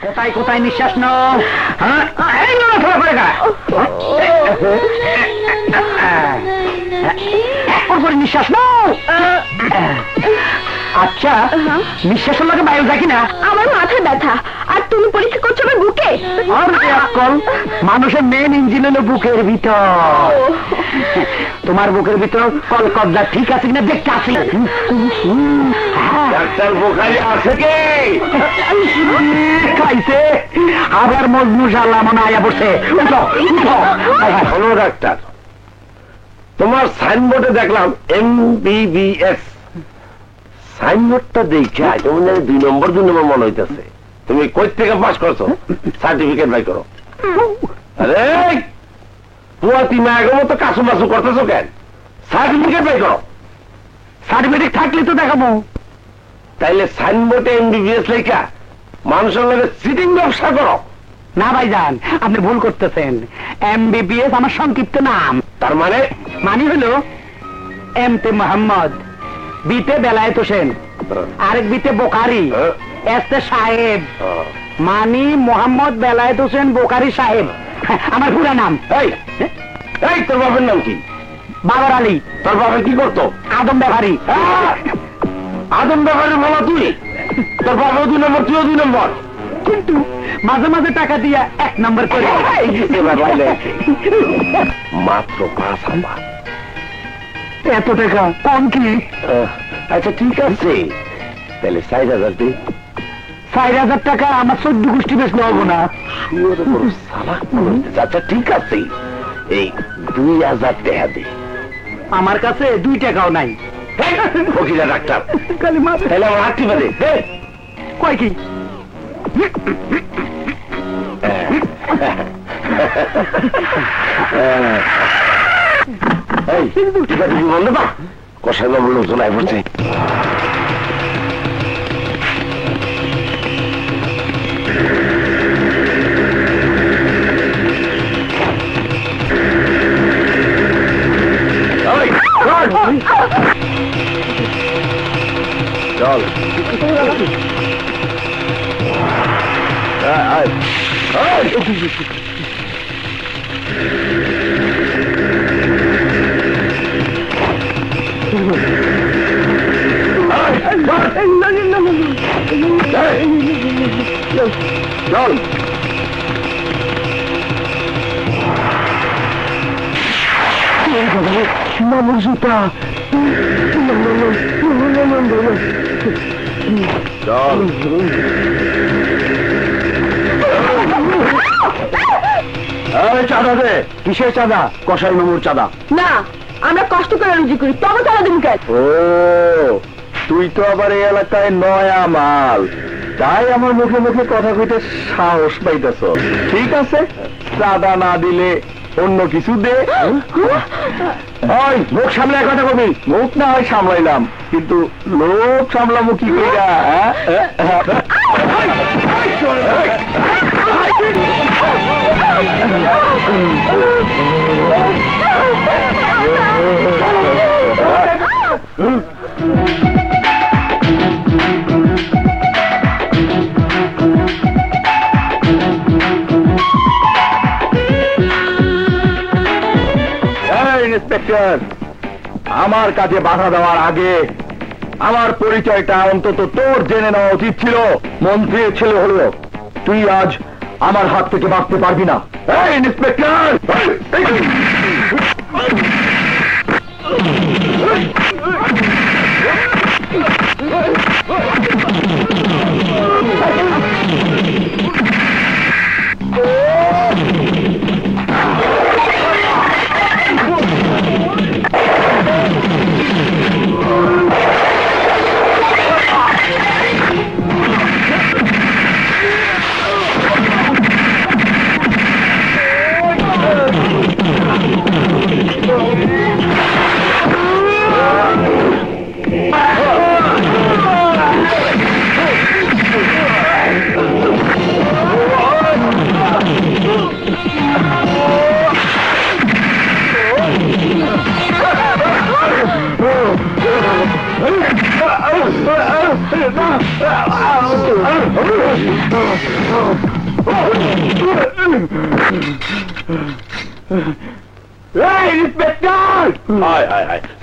কোথায় কোথায় নিঃশ্বাস নাও? হ্যাঁ, এই নড়াচড়া করে গা। পরপর নিঃশ্বাস নাও। আচ্ছা, নিঃশ্বাসের লাগে বায়ু যায় কিনা? আমার মাথা ব্যথা, আর তুমি পরীক্ষা করছো আমার বুকে। আর কল, মানুষের মেন ইঞ্জিন হলো বুকের ভিতর। তোমার বুকের ভিতর কল কবজা ঠিক আছে কিনা দেখতে আসি। ডাক্তার বোখারি আছে কে? খাইছে আবার মজনু শালা মনে আয়া পড়ছে। উঠো উঠো। হলো ডাক্তার, তোমার সাইনবোর্ডে দেখলাম MBBS। সাইনবোর্ডটা দেখে যেমন 2 নম্বর মনে হইতেছে। তুমি কই থেকে পাস করছো? সার্টিফিকেট বাই করো। আরে পুয়াতি মায়ের মতো কাছু মাছু করতেছো কেন? সার্টিফিকেট বাই করো। সার্টিফিকেট থাকলে তো দেখাবো। তাইলে সাইনবোর্ডে MBBS লেখা মানুষের লগে সিটিং ব্যবসা করো। না ভাইজান, আপনি ভুল করতেছেন। MBBS আমার সংক্ষিপ্ত নাম। তার মানে মানে হলো MT মোহাম্মদ, বিতে বেলায়েত হোসেন, আরেক বিতে বোখারি, এসতে সাহেব। মানি মোহাম্মদ বেলায়েত হোসেন বোখারি সাহেব আমার পুরো নাম। এই তোর বাবার নাম কি? বাবার আলী। তোর বাবা কি করতো? আদম ব্যাপারী। আদম ব্যাপারে বলো তুই? তোর বাবা 2 নম্বর, তুইও 2 নম্বর। কিন্তু মাঝে মাঝে টাকা দিয়া 1 নম্বর করে। মাত্র 5,000। এত টাকা কম কি? আচ্ছা ঠিক আছে, তাহলে 4,000 দিই। 4,000 টাকা আমার 14 গোষ্ঠী বেশ হবো না। আচ্ছা ঠিক আছে, এই 2,000 টাকা দে। আমার কাছে 2 টাকাও নাই। ফকিরা ডাক্তার, খালি মাথা তাহলে আমার হাঁটতে পারে কয় কি? বললে বা কষাই বাবুর লোকজন আয় পড়ছে। চল চল মামুর জুতা। চল চাঁদা দে। কিসের চাঁদা? কষাই মামুর চাঁদা। না, আমরা কষ্ট করে রুজি করি, তবে তারা দিন কেন? ও তুই তো আবার এই এলাকায় নয়া মাল, তাই আমার মুখে মুখে কথা কইতে সাহস পাইতেছ। ঠিক আছে, চাঁদা না দিলে অন্য কিছু দে। ওই মুখ সামলায় কথা কবি। মুখ না হয় সামলাইলাম, কিন্তু লোক সামলামু কি কইরা? ইন্সপেক্টর, আমার কাজে বাধা দেওয়ার আগে আমার পরিচয়টা অন্তত তোর জেনে নেওয়া উচিত ছিল। মন্ত্রীর ছেলে হলো তুই, আজ আমার হাত থেকে বাঁচতে পারবি না। ইন্সপেক্টর,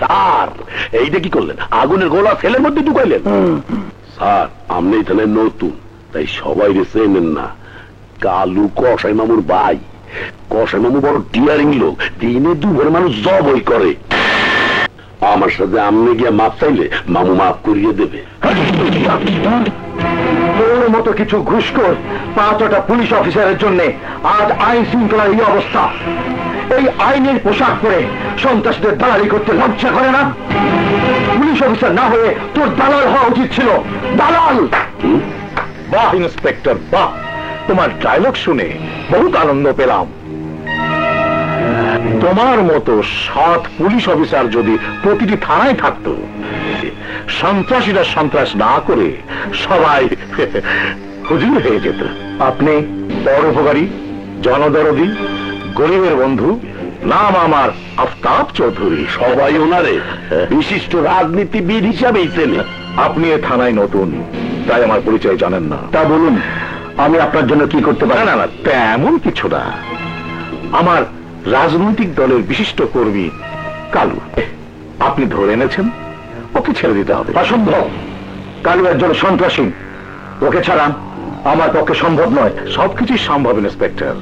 স্যার এইটা কি করলেন? আগুনের গোলা ছেলের মধ্যে ঢুকাইলেন? স্যার আপনি এখানে নতুন, তাই সবাই চেনেন না। কালু কসাই মামুর ভাই। কসাই মামু বড় ডিয়ারিং লোক, দিনে দুপুর মানুষ জবই করে। আমার সাথে আপনি গিয়ে মাপ চাইলে মামু মাফ করিয়ে দেবে। তোর মতো কিছু ঘুষখোর 5টা পুলিশ অফিসারের জন্য আজ আইন শৃঙ্খলার এই অবস্থা। এই আইনের পোশাক পরে সন্ত্রাসীদের দালালি করতে লজ্জা করে না? পুলিশ অফিসার না হয়ে তোর দালাল হওয়া উচিত ছিল। দালাল! বাহ ইন্সপেক্টর বাহ, তোমার ডায়লগ শুনে বহুত আনন্দ পেলাম। তোমার মতো সৎ পুলিশ অফিসার যদি প্রতিটি থানায় থাকতো, সন্ত্রাসীরা সন্ত্রাস না করে সবাই হুজুর হয়ে যেত। আপনি পরোপকারী, জনদরদী, গরিবের বন্ধু। নাম আমার আফতাব চৌধুরী। সবাই ওনারে বিশিষ্ট রাজনীতিবিদ হিসাবেই চেনে। আপনি এ থানায় নতুন, তাই আমার পরিচয় জানেন না। তা বলুন, আমি আপনার জন্য কি করতে পারি? না না, তেমন কিছু না। আমার রাজনৈতিক দলের বিশিষ্ট কর্মী কালু আপনি ধরে এনেছেন, ওকে ছেড়ে দিতে হবে। অসম্ভব। কালু একজন সন্ত্রাসী, ওকে ছাড়া আমার পক্ষে সম্ভব নয়। সবকিছুই সম্ভব ইন্সপেক্টর।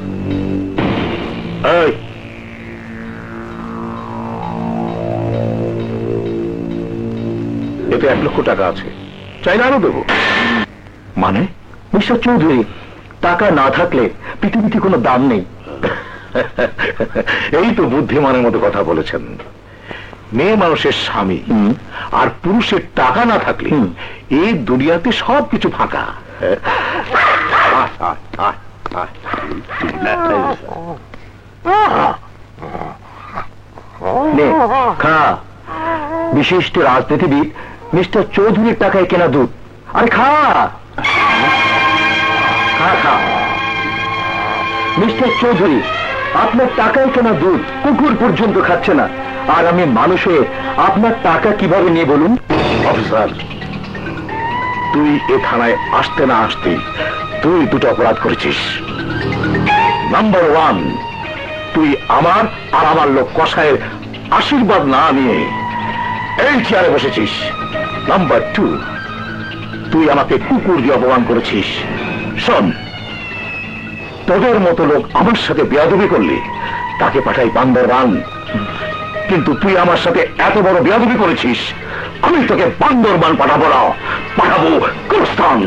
এই, এতে 1 লক্ষ টাকা আছে, চাইলে আরো দেবো। মানে? মিস্টার চৌধুরী, টাকা না থাকলে পৃথিবীতে কোনো দাম নেই। এই তো বুদ্ধিমানের মতো কথা বলেছেন। মেয়ে মানুষের স্বামী আর পুরুষের টাকা না থাকলে এই দুনিয়াতে সবকিছু ফাঁকা। নে, খা। বিশিষ্ট রাজনীতিবিদ মিস্টার চৌধুরীর টাকায় কেনা দুধ। আরে খা খা খা। মিস্টার চৌধুরী, আপনার টাকায় কেনা দুধ কুকুর পর্যন্ত খাচ্ছে না, আর আমি মানুষে আপনার টাকা কিভাবে নিয়ে বলুন? অফিসার, তুই এ থানায় আসতে না আসতে তুই 2টো অপরাধ করেছিস। নাম্বার 1, তুই আমার আর আমার লোক কসাইয়ের আশীর্বাদ না নিয়ে এই চেয়ারে বসেছিস। নাম্বার 2, তুই আমাকে কুকুর দিয়ে অপমান করেছিস। শোন, তোদের মতো লোক আমার সাথে বেয়াদবি করলে তাকে পাঠাই বান্দরবান, কিন্তু তুই আমার সাথে এত বড় বেয়াদবি করেছিস, আমি তোকে বান্দরবান পাঠাবো না, পাঠাবো কুরস্তান।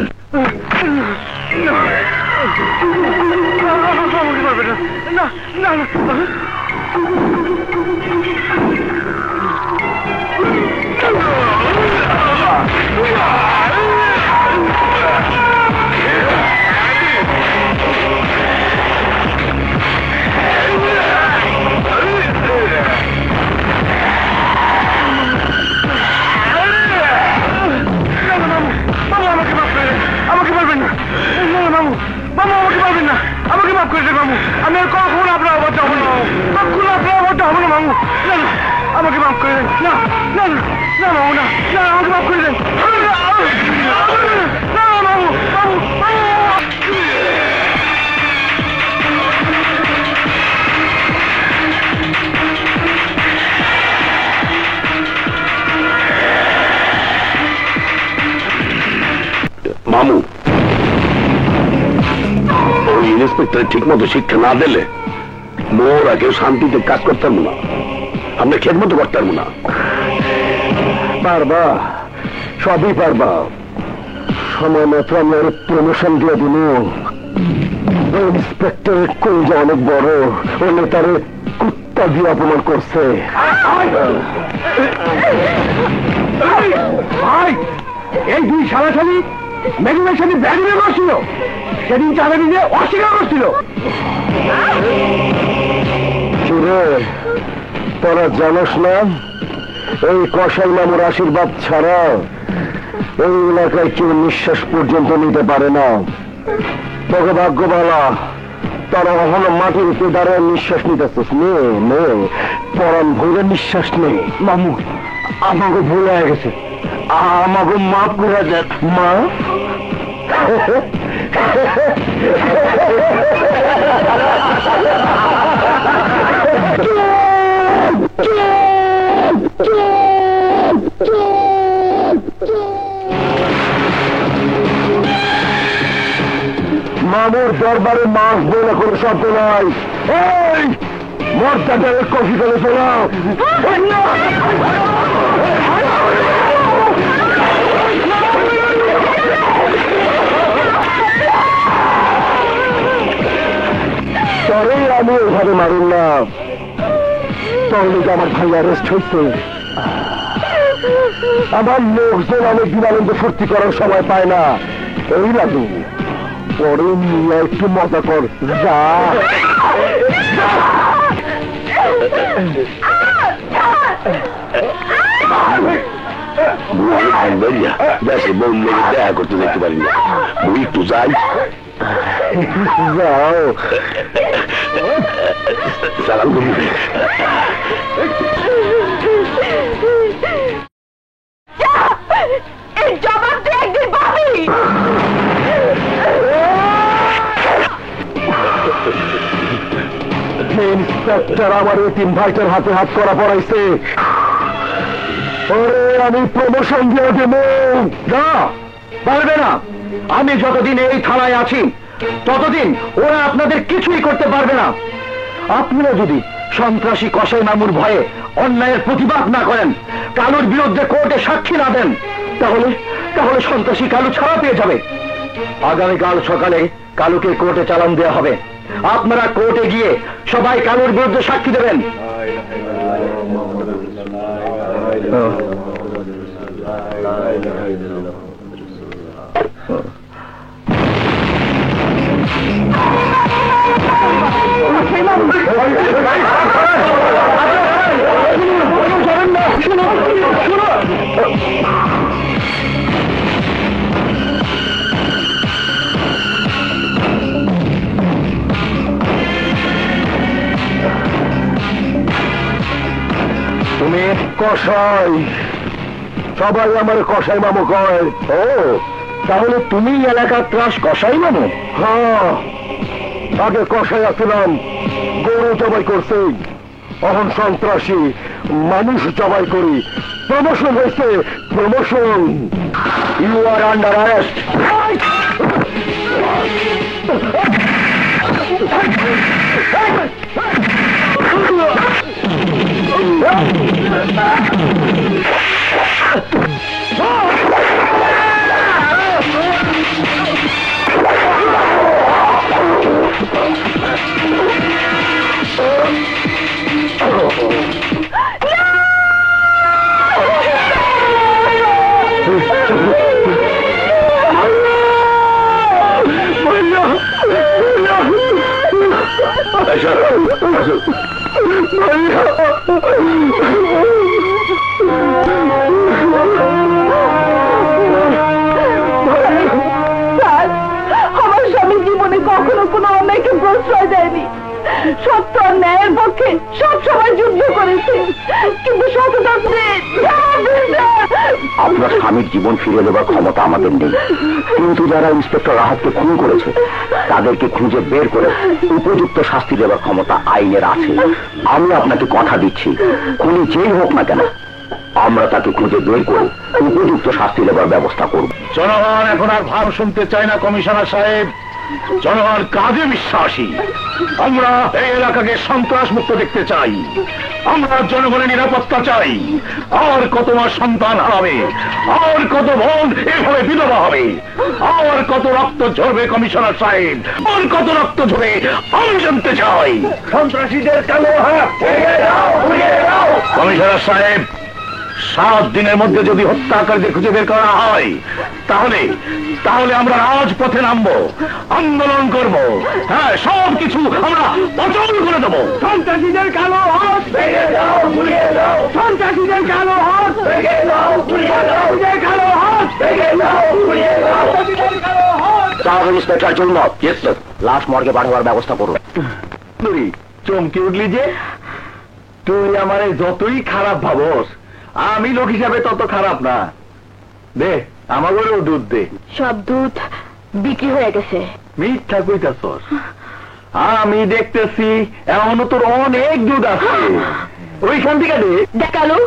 আমাকে মাফ করে দেন মামু, আমি আর কখনো আপনার অবাধ্য হবো না মামু, কখনো আপনার অবাধ্য হবো না মামু। না না, আমাকে মাফ করে দেন। না না না মামু, না না, আমাকে মাফ করে দেন। না মামু, মামু, মামু। মামু, ওই ইন্সপেক্টর ঠিক মতো শিক্ষা না দিলে মোরা কেউ শান্তিতে কাজ করতাম না, আমরা খেত মতো করতাম না। পারবা, সবই পারবা। সময় মতো আমি ওর প্রমোশন দিয়ে দিল। ইন্সপেক্টরের কলজা অনেক বড়, ও নেতারে কুত্তা দিয়ে অপমান করছে। ভাই, এই দুই সারাসারি মেঘুমের সাথে ব্যাগিনে করছিল, সেদিন চালানি দিয়ে অস্বীকার করছিল। তোরা জানোস না, এই কসাই মামুর আশীর্বাদ ছাড়া এই এলাকায় কেউ নিঃশ্বাস পর্যন্ত নিতে পারে না। তোকে ভাগ্যবালা, তারা এখনো মাটির উপরে দাঁড়ায় নিঃশ্বাস নিতেছিস। নে নে, পরাণ ভৈরে নিঃশ্বাস নেই। মামু, আমাকে ভুল হয়ে গেছে, আমাকে মাফ করে দেন। মা, মামুর দরবারে মাছ বলে কোনো শব্দ নাই। এই মর্যাদার কফি করে চলাও। তবে আমি ওইভাবে মারুন না, তাহলে যে আমার ভাই অ্যারেস্ট হয়েছে। আমার লোকজন অনেকদিন আনন্দ ফুর্তি করার সময় পায় না। এই লাগু পরে নিয়ে একটু মজা কর যা। দেখা করতে দেখতে পারি না, বই একটু যাই। যাও সালাম করি। এই জবাব তুই একদিন পাবি। ইন্সপেক্টর আমার ওই 3 ভাইটার হাতে হাত করা পড়াইছে। ওরে আমি প্রমোশন দিয়ে দেব না। পারবে না। আমি যতদিন এই থানায় আছি ততদিন ওরা আপনাদের কিছুই করতে পারবে না। আপনারা যদি সন্ত্রাসী কসাই মামুর ভয়ে অন্যায়ের প্রতিবাদ না করেন, কালুর বিরুদ্ধে কোর্টে সাক্ষী না দেন, তাহলে তাহলে সন্ত্রাসী কালু ছাড়া পেয়ে যাবে। আগামীকাল সকালে কালুকে কোর্টে চালান দেওয়া হবে। আপনারা কোর্টে গিয়ে সবাই কালুর বিরুদ্ধে সাক্ষী দেবেন। তুমি কসাই, সবাই আমার কসাই মামু কয়। ও তাহলে তুমি এলাকার ত্রাস কসাই মামু? হ্যাঁ, আগে কসাই আসছিলাম, গরু জবাই করছে, এখন সন্ত্রাসী মানুষ জবাই করি। প্রমোশন হয়েছে, promotion. You are under arrest. আমার স্বামী জীবনে কখনো কোনো অন্যায়কে প্রশ্রয় দেয়নি। সত্য ন্যায়ের পক্ষে সব সময় যুদ্ধ করেছে, কিন্তু সততা আপনার স্বামীর জীবন ফিরে দেবার ক্ষমতা আমাদের নেই, কিন্তু যারা ইন্সপেক্টর রাহাতকে খুন করেছে তাদেরকে খুঁজে বের করে উপযুক্ত শাস্তি দেবার ক্ষমতা আইনের আছে। আমি আপনাকে কথা দিচ্ছি, খুনি যেই হোক না কেন, আমরা তাকে খুঁজে বের করে উপযুক্ত শাস্তি দেবার ব্যবস্থা করব। জনগণ এখন আর ভাব শুনতে চায় না কমিশনার সাহেব, জনগণ কাজে বিশ্বাসী। আমরা এই এলাকাকে সন্ত্রাস মুক্ত দেখতে চাই, আমরা জনগণের নিরাপত্তা চাই। আর কত মাস সন্তান হারাবে, আর কত বোন এভাবে বিধবা হবে, আর কত রক্ত ঝরবে কমিশনার সাহেব, আর কত রক্ত ঝরে আমি জানতে চাই। সন্ত্রাসীদের কালো হাত কমিশনার সাহেব, 7 দিনের মধ্যে যদি হত্যাকারীদের খুঁজে বের করা হয় তাহলে তাহলে আমরা রাজপথে নামবো, আন্দোলন করব। হ্যাঁ, সবকিছু আমরা অচল করে দেবো। সন্ত্রাসীদের কালো হাত ভেঙে দাও, গুড়িয়ে দাও। সন্ত্রাসীদের কালো হাত ভেঙে দাও, গুড়িয়ে দাও। কালো হাত ভেঙে দাও, গুড়িয়ে দাও। ইন্সপেক্টর জন্য লাশ মর্গে পাঠাবার ব্যবস্থা করো। তুই চমকে উঠলি যে? তুই আমারে যতই খারাপ ভাবস, আমি লোক হিসাবে তত খারাপ না। দে আমাদেরও দুধ দে। সব দুধ বিক্রি হয়ে গেছে। মিথ্যা কইতাছস? আমি দেখতেছি এমনও তোর অনেক দুধ আছে, ওইখান থেকে দে। দেখালো,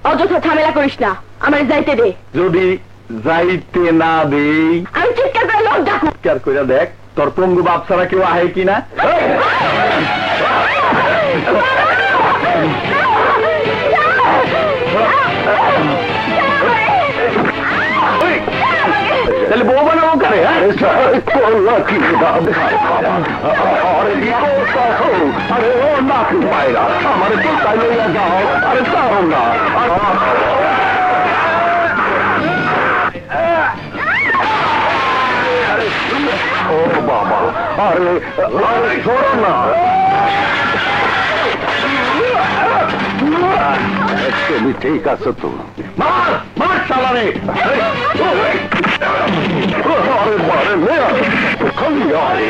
অযথা ঝামেলা করিস না, আমার যাইতে দে। যদি যাইতে না দেই, আমি চিৎকার করে লোক ডাকু। চিৎকার করে দেখ তোর পঙ্গু বাপ ছাড়া কেউ আহে কিনা। তাহলে বউ বানাবো কারে? আরে ও না পায়রা, আমার তো তাই লইয়া যাও। আরে তাও না, ও বাবা, আরে আরে সরো না। তুমি ঠিক আছো তো? মার মার চালারে। আরে মারে মেয়া খালি আরে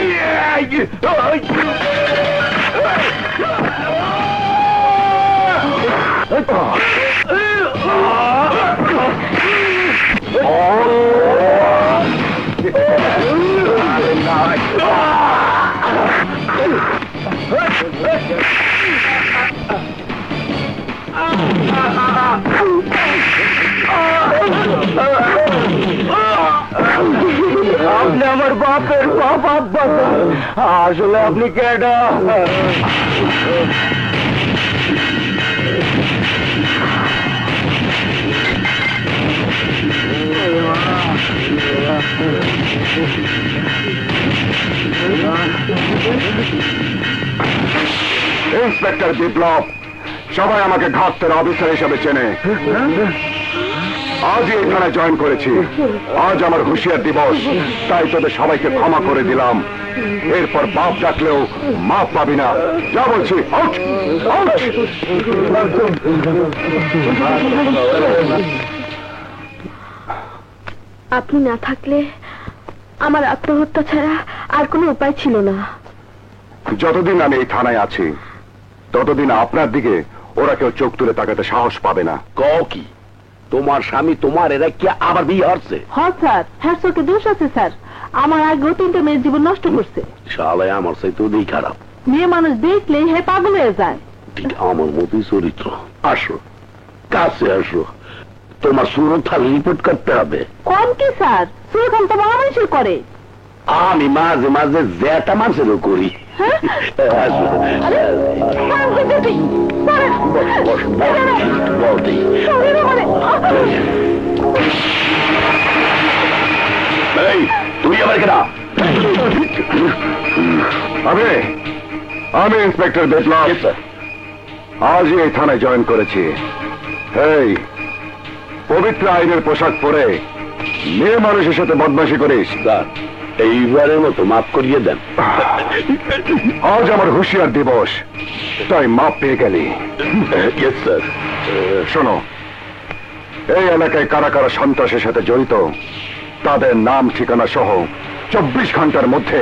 আপনি আমার বাপের বাপ আব্বা, আসলে আপনি কেডা? ইন্সপেক্টর বিপ্লব, সবাই আমাকে ঘাটের অফিসার হিসেবে চেনে। আজই এখানে জয়েন করেছি, আজ আমার হুঁশিয়ার দিবস, তাই তোদের সবাইকে ক্ষমা করে দিলাম। এরপর বাপ ডাকলেও মাপ পাবি না, যা বলছি। Out out. আপনি না থাকলে আমার আত্মহত্যা ছাড়া আর কোনো উপায় ছিল না। যতদিন আমি এই থানায় আছি ততদিন আপনার দিকে ওরা কেউ চোখ তুলে তাকাতে সাহস পাবে না। কও কি তোমার স্বামী তোমার এরা কি আবার বিয়ে হচ্ছে? হ্যাঁ স্যার, হ্যাঁ চোখে দোষ আছে স্যার। আমার আগেও 3টা মেয়ের জীবন নষ্ট করছে। শালায় আমার সাথে ওদিক খারাপ, মেয়ে মানুষ দেখলেই হে পাগল হয়ে যায়। ঠিক আমার মতোই চরিত্র। আসো কাছে আসো, তোমার সুরক্ষার রিপোর্ট করতে হবে। কোন কি স্যার? সুরখান তো বড় মানুষের করে। আমি মাঝে মাঝে জ্যাটা মানুষেরও করি। আসো। বস, বলতে এই তুই আবার কেনা? আমি ইন্সপেক্টর বিপ্লব, আজই এই থানায় জয়েন করেছি। এই পবিত্র আইনের পোশাক পরে মেয়ে মানুষের সাথে বদমাশি করিস? এইবারের মতো মাফ করিয়ে দেন। আজ আমার হুঁশিয়ার দিবস, তাই মাপ পেয়ে গেলি। শোনো, এই এলাকায় কারা কারা সন্ত্রাসের সাথে জড়িত তাদের নাম ঠিকানা সহ 24 ঘন্টার মধ্যে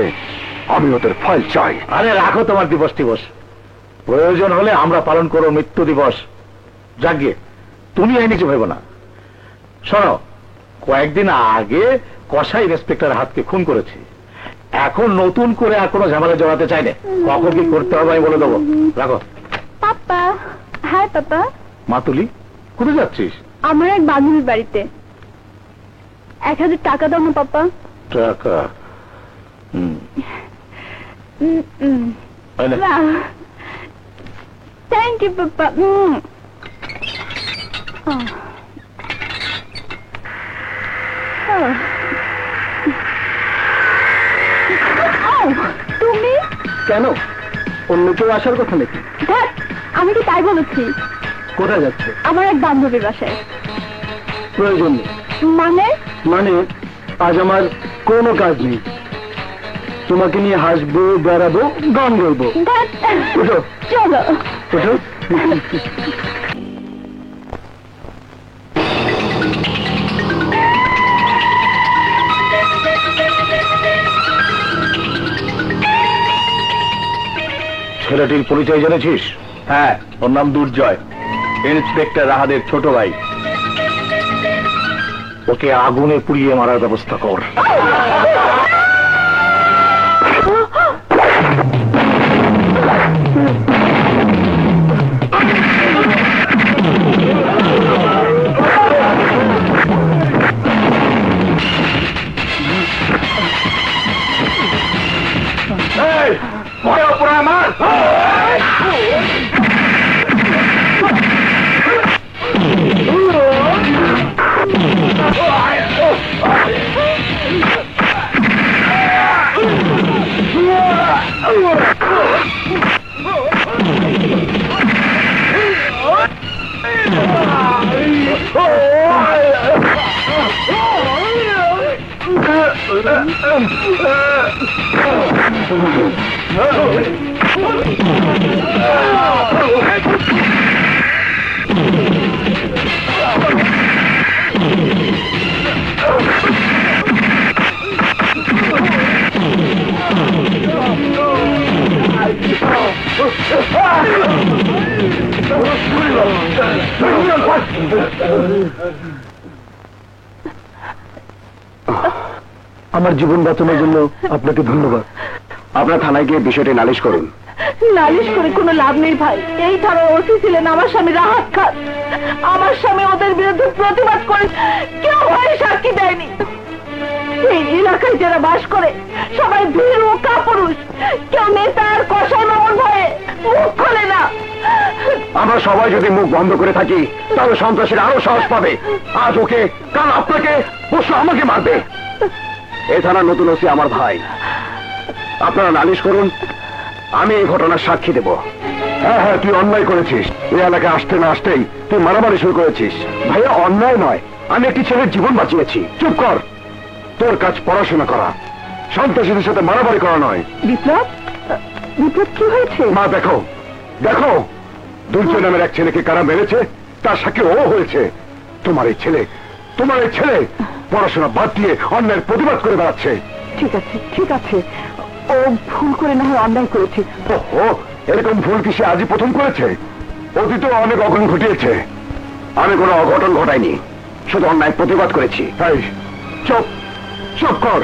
আমি ওদের ফাইল চাই। আরে রাখো তোমার দিবস টিবস, প্রয়োজন হলে আমরা পালন করো মৃত্যু দিবস। যাকে তুমি এই নিচে ভেবো না। শোনো, কয়েকদিন আগে কসাই ইন্সপেক্টর হাতকে খুন করেছি, এখন নতুন করে আর কোনো ঝামেলা জড়াতে চাই না। কখন কি করতে হবে আমি বলে দেবো। রাখো। পাপা, হ্যাঁ পাপা। মাতুলি, কোথায় যাচ্ছিস? আমার এক বান্ধবীর বাড়িতে। 1000 টাকা দাও না পাপা। টাকা? Thank you papa. তুমি কেন? অন্য কেউ আসার কথা নাকি? ধ্যাৎ, আমি কি তাই বলেছি? কোথায় যাচ্ছে? আমার এক বান্ধবীর বাসায়। প্রয়োজন নেই। মানে আজ আমার কোনো কাজ নেই। তোমাকে নিয়ে হাসবো, বেড়াবো, গান গাইবো। ধ্যাৎ, উঠো চলো। উঠো। ছেলেটির পরিচয় জেনেছিস? হ্যাঁ, ওর নাম দুর্জয়, ইন্সপেক্টর রাহাদের ছোট ভাই। ওকে আগুনে পুড়িয়ে মারার ব্যবস্থা কর। আমার জীবন বাঁচানোর জন্য আপনাকে ধন্যবাদ। আপনার থানায় গিয়ে বিষয়টি নালিশ করুন। নালিশ করে কোনো লাভ নেই ভাই। এই থানার ওসি ছিলেন আমার স্বামী রাহাত খান। আমার স্বামী ওদের বিরুদ্ধে প্রতিবাদ করে কেউ ভয়ে সাক্ষী দেয়নি। এই এলাকায় যারা বাস করে সবাই ভীর ও কাপুরুষ, কেউ নেতা আর কষাই মামুন ভয়ে মুখ খোলে না। আমরা সবাই যদি মুখ বন্ধ করে থাকি তাহলে সন্ত্রাসীরা আরো সাহস পাবে। আজ ওকে, কাল আপনাকে, পরশু আমাকে মারবে। এই থানার নতুন ওসি আমার ভাই। আপনারা নালিশ করুন, আমি এই ঘটনার সাক্ষী দেব। হ্যাঁ হ্যাঁ, তুই অন্যায় করেছিস। এই এলাকায় আসতে না আসতেই তুই মারামারি শুরু করেছিস। ভাইয়া, অন্যায় নয়, আমি একটি ছেলের জীবন বাঁচিয়েছি। চুপ কর। তোর কাজ পড়াশোনা করা, সন্ত্রাসীদের সাথে মারামারি করা নয়। বিপ্লব, বিপ্লব কি হয়েছে? মা দেখো, দেখো, দুর্জয় নামের এক ছেলেকে কারা মেরেছে, তার সাথে ও হয়েছে। তোমার এই ছেলে পড়াশোনা বাদ দিয়ে অন্যায়ের প্রতিবাদ করে বেড়াচ্ছে। ঠিক আছে, ঠিক আছে, ও ভুল করে না হয় অন্যায় করেছে। ও এরকম ভুল কি সে আজই প্রথম করেছে? অতীতে অনেক অঘটন ঘটিয়েছে। আমি কোনো অঘটন ঘটাইনি, শুধু অন্যায় প্রতিবাদ করেছি। এই চুপ, চুপ কর।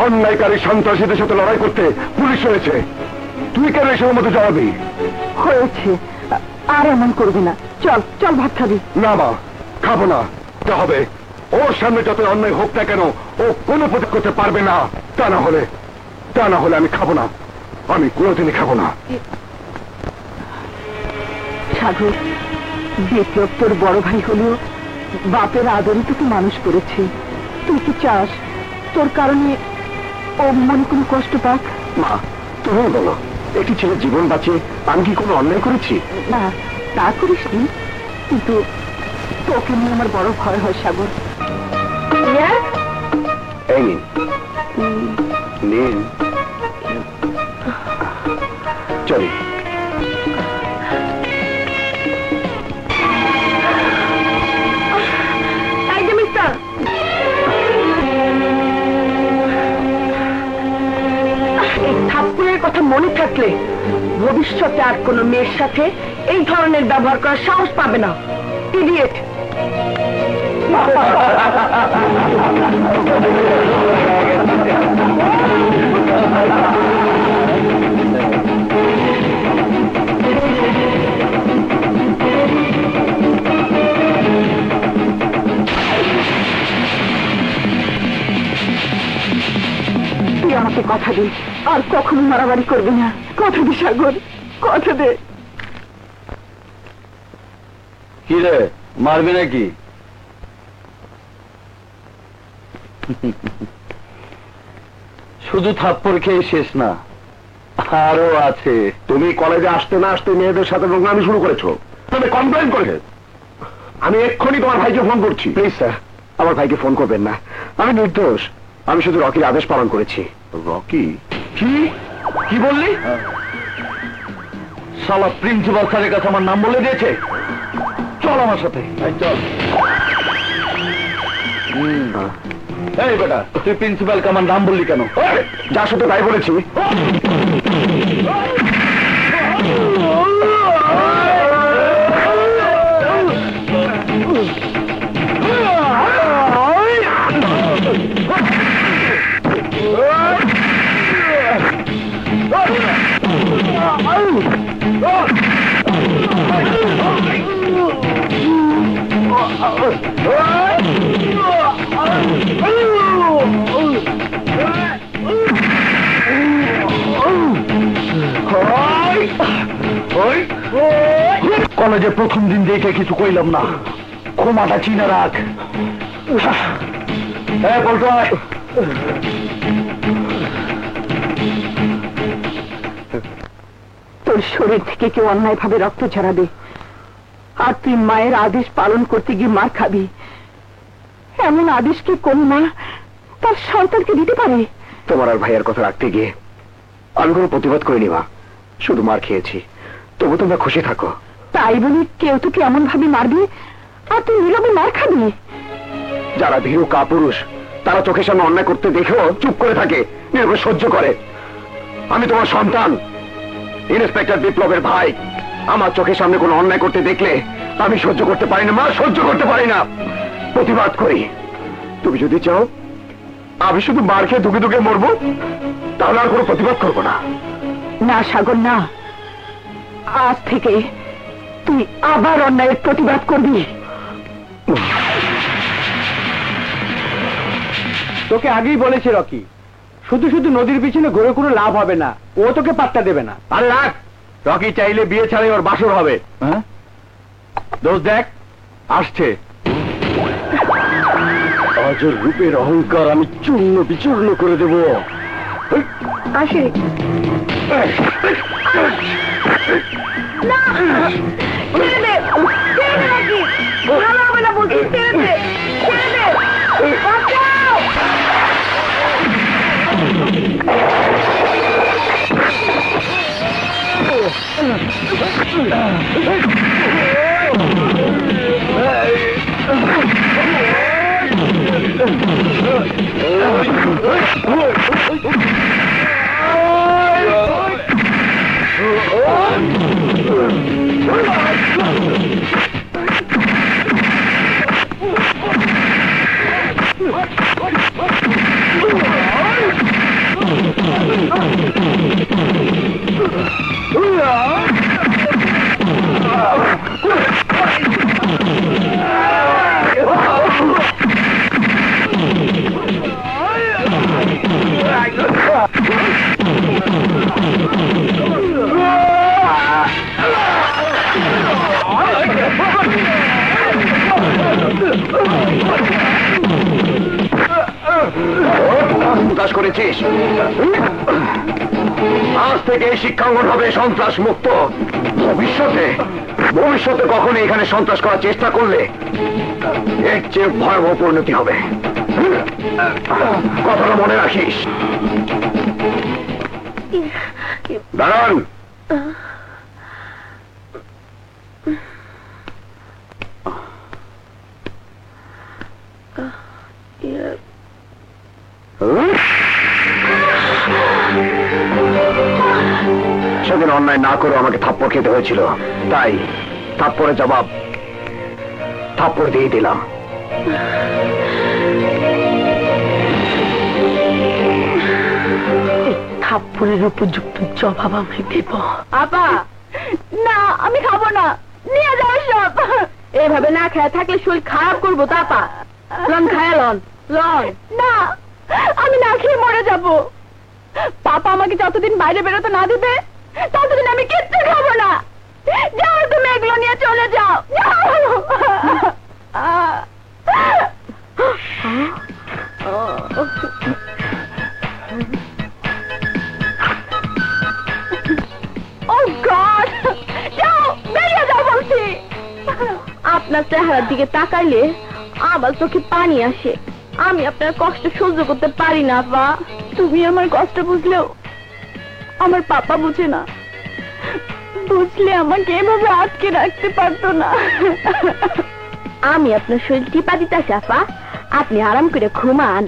অন্যায়কারী সন্ত্রাসীদের সাথে লড়াই করতে পুলিশ হয়েছে, তুই কেন এসবের মধ্যে জড়াবি? হয়েছে, আর এমন করবি না। চল চল, ভাত খাবি? না মা, খাবো না। তা হবে, ওর সামনে যত অন্যায় হোক না কেন ও কোনো প্রতিবাদ করতে পারবে না। তা না হলে আমি খাবো না, আমি কোনোদিনই খাবো না। সাগর, বিপ্লব তোর বড় ভাই হলেও বাপের আদরে তোকে মানুষ করেছে। তুই কি চাস তোর কারণে ও মনে কোনো কষ্ট পাক? মা, তুমি বলো, একটি ছেলের জীবন বাঁচিয়ে আমি কি কোনো অন্যায় করেছি? না, তা করিসনি, কিন্তু তোকে নিয়ে আমার বড় ভয় হয় সাগর। এই নিন, নিন, চলি। ঠাকুরের কথা মনে থাকলে ভবিষ্যতে আর কোনো মেয়ের সাথে এই ধরনের ব্যবহার করার সাহস পাবে না। ইডিয়েট। তুই আমাকে কথা দে, আর কখনো মারামারি করবি না। কথা দে সাগর, কথা দে। কি রে, মারবি নাকি? শুধু থাপ্পড় খেয়ে শেষ না, আরো আছে। তুমি কলেজে আসতে না আসতে মেয়েদের সাথে নোংরামি শুরু করেছো, তুমি কমপ্লেন করেছে। আমি এক্ষুনি তোমার ভাইকে ফোন করছি। প্লিজ স্যার, আমার ভাইকে ফোন করবেন না, আমি নির্দোষ। আমি শুধু রকির আদেশ পালন করেছি। রকি? কি কি বললি? শালা প্রিন্সিপাল স্যারের কাছে আমার নাম বলে দিয়েছে। চল আমার সাথে, চল। এই বেটা, তুই প্রিন্সিপালকে আমার নাম বললি কেন? যার সাথে তাই বলেছি। Oh! কলেজে প্রথম দিন দেখে কিছু কইলাম না, ক্ষমাটা চিনে রাখ। হ্যাঁ বলতো, তোর শরীর থেকে কেউ অন্যায় ভাবে রক্ত ঝরাবে, আর তুই মায়ের আদেশ পালন করতে গিয়ে মার খাবি। এমন আদেশ কি কোন মা তার সন্তানকে দিতে পারে? তোমার আর ভাইয়ের কথা রাখতে গিয়ে আমি কোনো প্রতিবাদ করিনি মা, শুধু মার খেয়েছি। তবু তোমরা খুশি থাকো। তাই বলি কেউ তোকে এমন ভাবে মারবি আর তুই নীরবে মার খাবি? যারা ভীরু কাপুরুষ তারা চোখের সামনে অন্যায় করতে দেখেও চুপ করে থাকে, নীরবে সহ্য করে। আমি তোমার সন্তান, ইন্সপেক্টর বিপ্লবের ভাই। আমার চোখের সামনে কোনো অন্যায় করতে দেখলে আমি সহ্য করতে পারি না মা, সহ্য করতে পারি না, প্রতিবাদ করি। তুমি যদি চাও আমি শুধু মার খেয়ে দুকে দুকে মরবো, তাহলে আর কোনো প্রতিবাদ করবো না। না সাগর না, আজ থেকে তুই আবার অন্যায়ের প্রতিবাদ করবি। তোকে আগেই বলেছি রকি, শুধু শুধু নদীর পিছনে ঘুরে কোনো লাভ হবে না, ও তোকে পাত্তা দেবে না। আরে রাখ, রকি চাইলে বিয়ে ছাড়াই ওর বাসর হবে। হ্যাঁ দোষ দেখ আসছে। অজর রূপের অহংকার আমি চূর্ণ বিচূর্ণ করে দেব। আসে না, ছেড়ে দে, ছেড়ে দে নাকি, ভালো হবে না বলছি, ছেড়ে দে, ছেড়ে দে, বাঁচাও। সন্ত্রাস করেছিস, আজ থেকে শিক্ষাঙ্গন হবে সন্ত্রাস মুক্ত। ভবিষ্যতে কখনো এখানে সন্ত্রাস করার চেষ্টা করলে এর চেয়ে ভয়াবহ পরিণতি হবে, কথাটা মনে রাখিস। দাঁড়ান। সেদিন অন্যায় না করে আমাকে থাপ্পড় খেতে হয়েছিল, তাই থাপ্পড়ের জবাব থাপ্পড় দিয়ে দিলাম। থাপ্পড়ের উপযুক্ত জবাব আমি দেব। আপা না, আমি খাবো না, নিয়ে যাও সব। এভাবে না খেয়ে থাকলে শরীর খারাপ করবো তো আপা। লন খায় লন, লন। না, আমি না খেয়ে মরে যাব। পাপা আমাকে যতদিন বাইরে বেরোতে না দিবে ততদিন আমি কিচ্ছু খাবো না। যাও তুমি, এগুলো নিয়ে চলে যাও, আপনার চেহারার দিকে তাকাইলে আমার চোখে পানি আসে। আমি আপনার কষ্ট সহ্য করতে পারি না আপা। তুমি আমার কষ্ট বুঝলেও আমার পাপা বুঝে না, বুঝলে আমাকে এভাবে আটকে রাখতে পারতো না। আমি আপনার শরীর টিপা দিতেছি আপা, আপনি আরাম করে ঘুমান।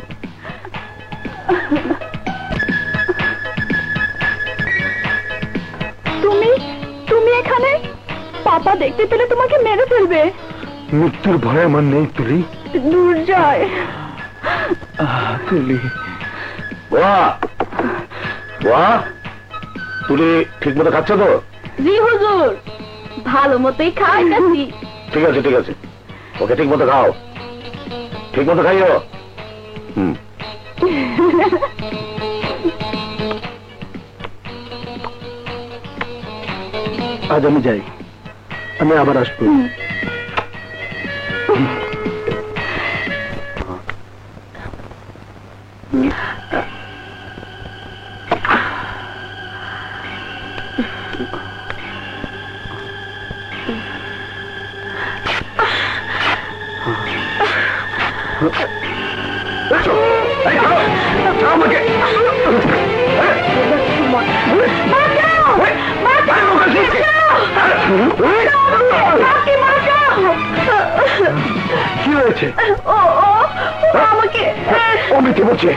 তুমি এখানে? পাপা দেখতে পেলে তোমাকে মেরে ফেলবে। মৃত্যুর ভয় আমার নেই তুলি। দূর যায় তুলি। বাহ বাহ, তুলি ঠিক মতো খাচ্ছ তো? জি হুজুর, ভালো মতোই খাওয়াইতেছি। ঠিক আছে ঠিক আছে, ওকে ঠিক মতো খাও, ঠিক মতো খাইও। আজ আমি যাই, আমি আবার আসবো। আমাকে কি হয়েছে? আমাকে ও মিথ্যে বলছে,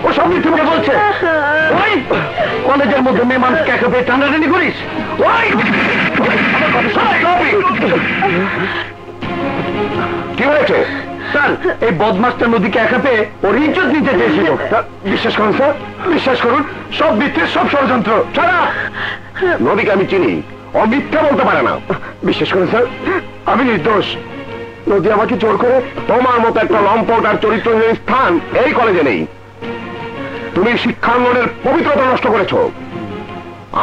ও সব মিথ্যে বলছে। ওই কলেজের মধ্যে মেয়ে মানুষকে একেবারে টানাটানি করিস। ওই কি হয়েছে স্যার? এই বদমাস্টার নদীকে একা পেয়ে ওর ইজ্জত নিতে চেয়েছিল। বিশ্বাস করুন স্যার, বিশ্বাস করুন, সব মিথ্যে, সব ষড়যন্ত্র। ছাড়া নদীকে আমি চিনি, ও মিথ্যা বলতে পারে না। বিশ্বাস করুন স্যার, আমি নির্দোষ। নদী আমাকে জোর করে, তোমার মতো একটা লম্পট আর চরিত্রহীন স্থান এই কলেজে নেই। তুমি শিক্ষাঙ্গনের পবিত্রতা নষ্ট করেছো।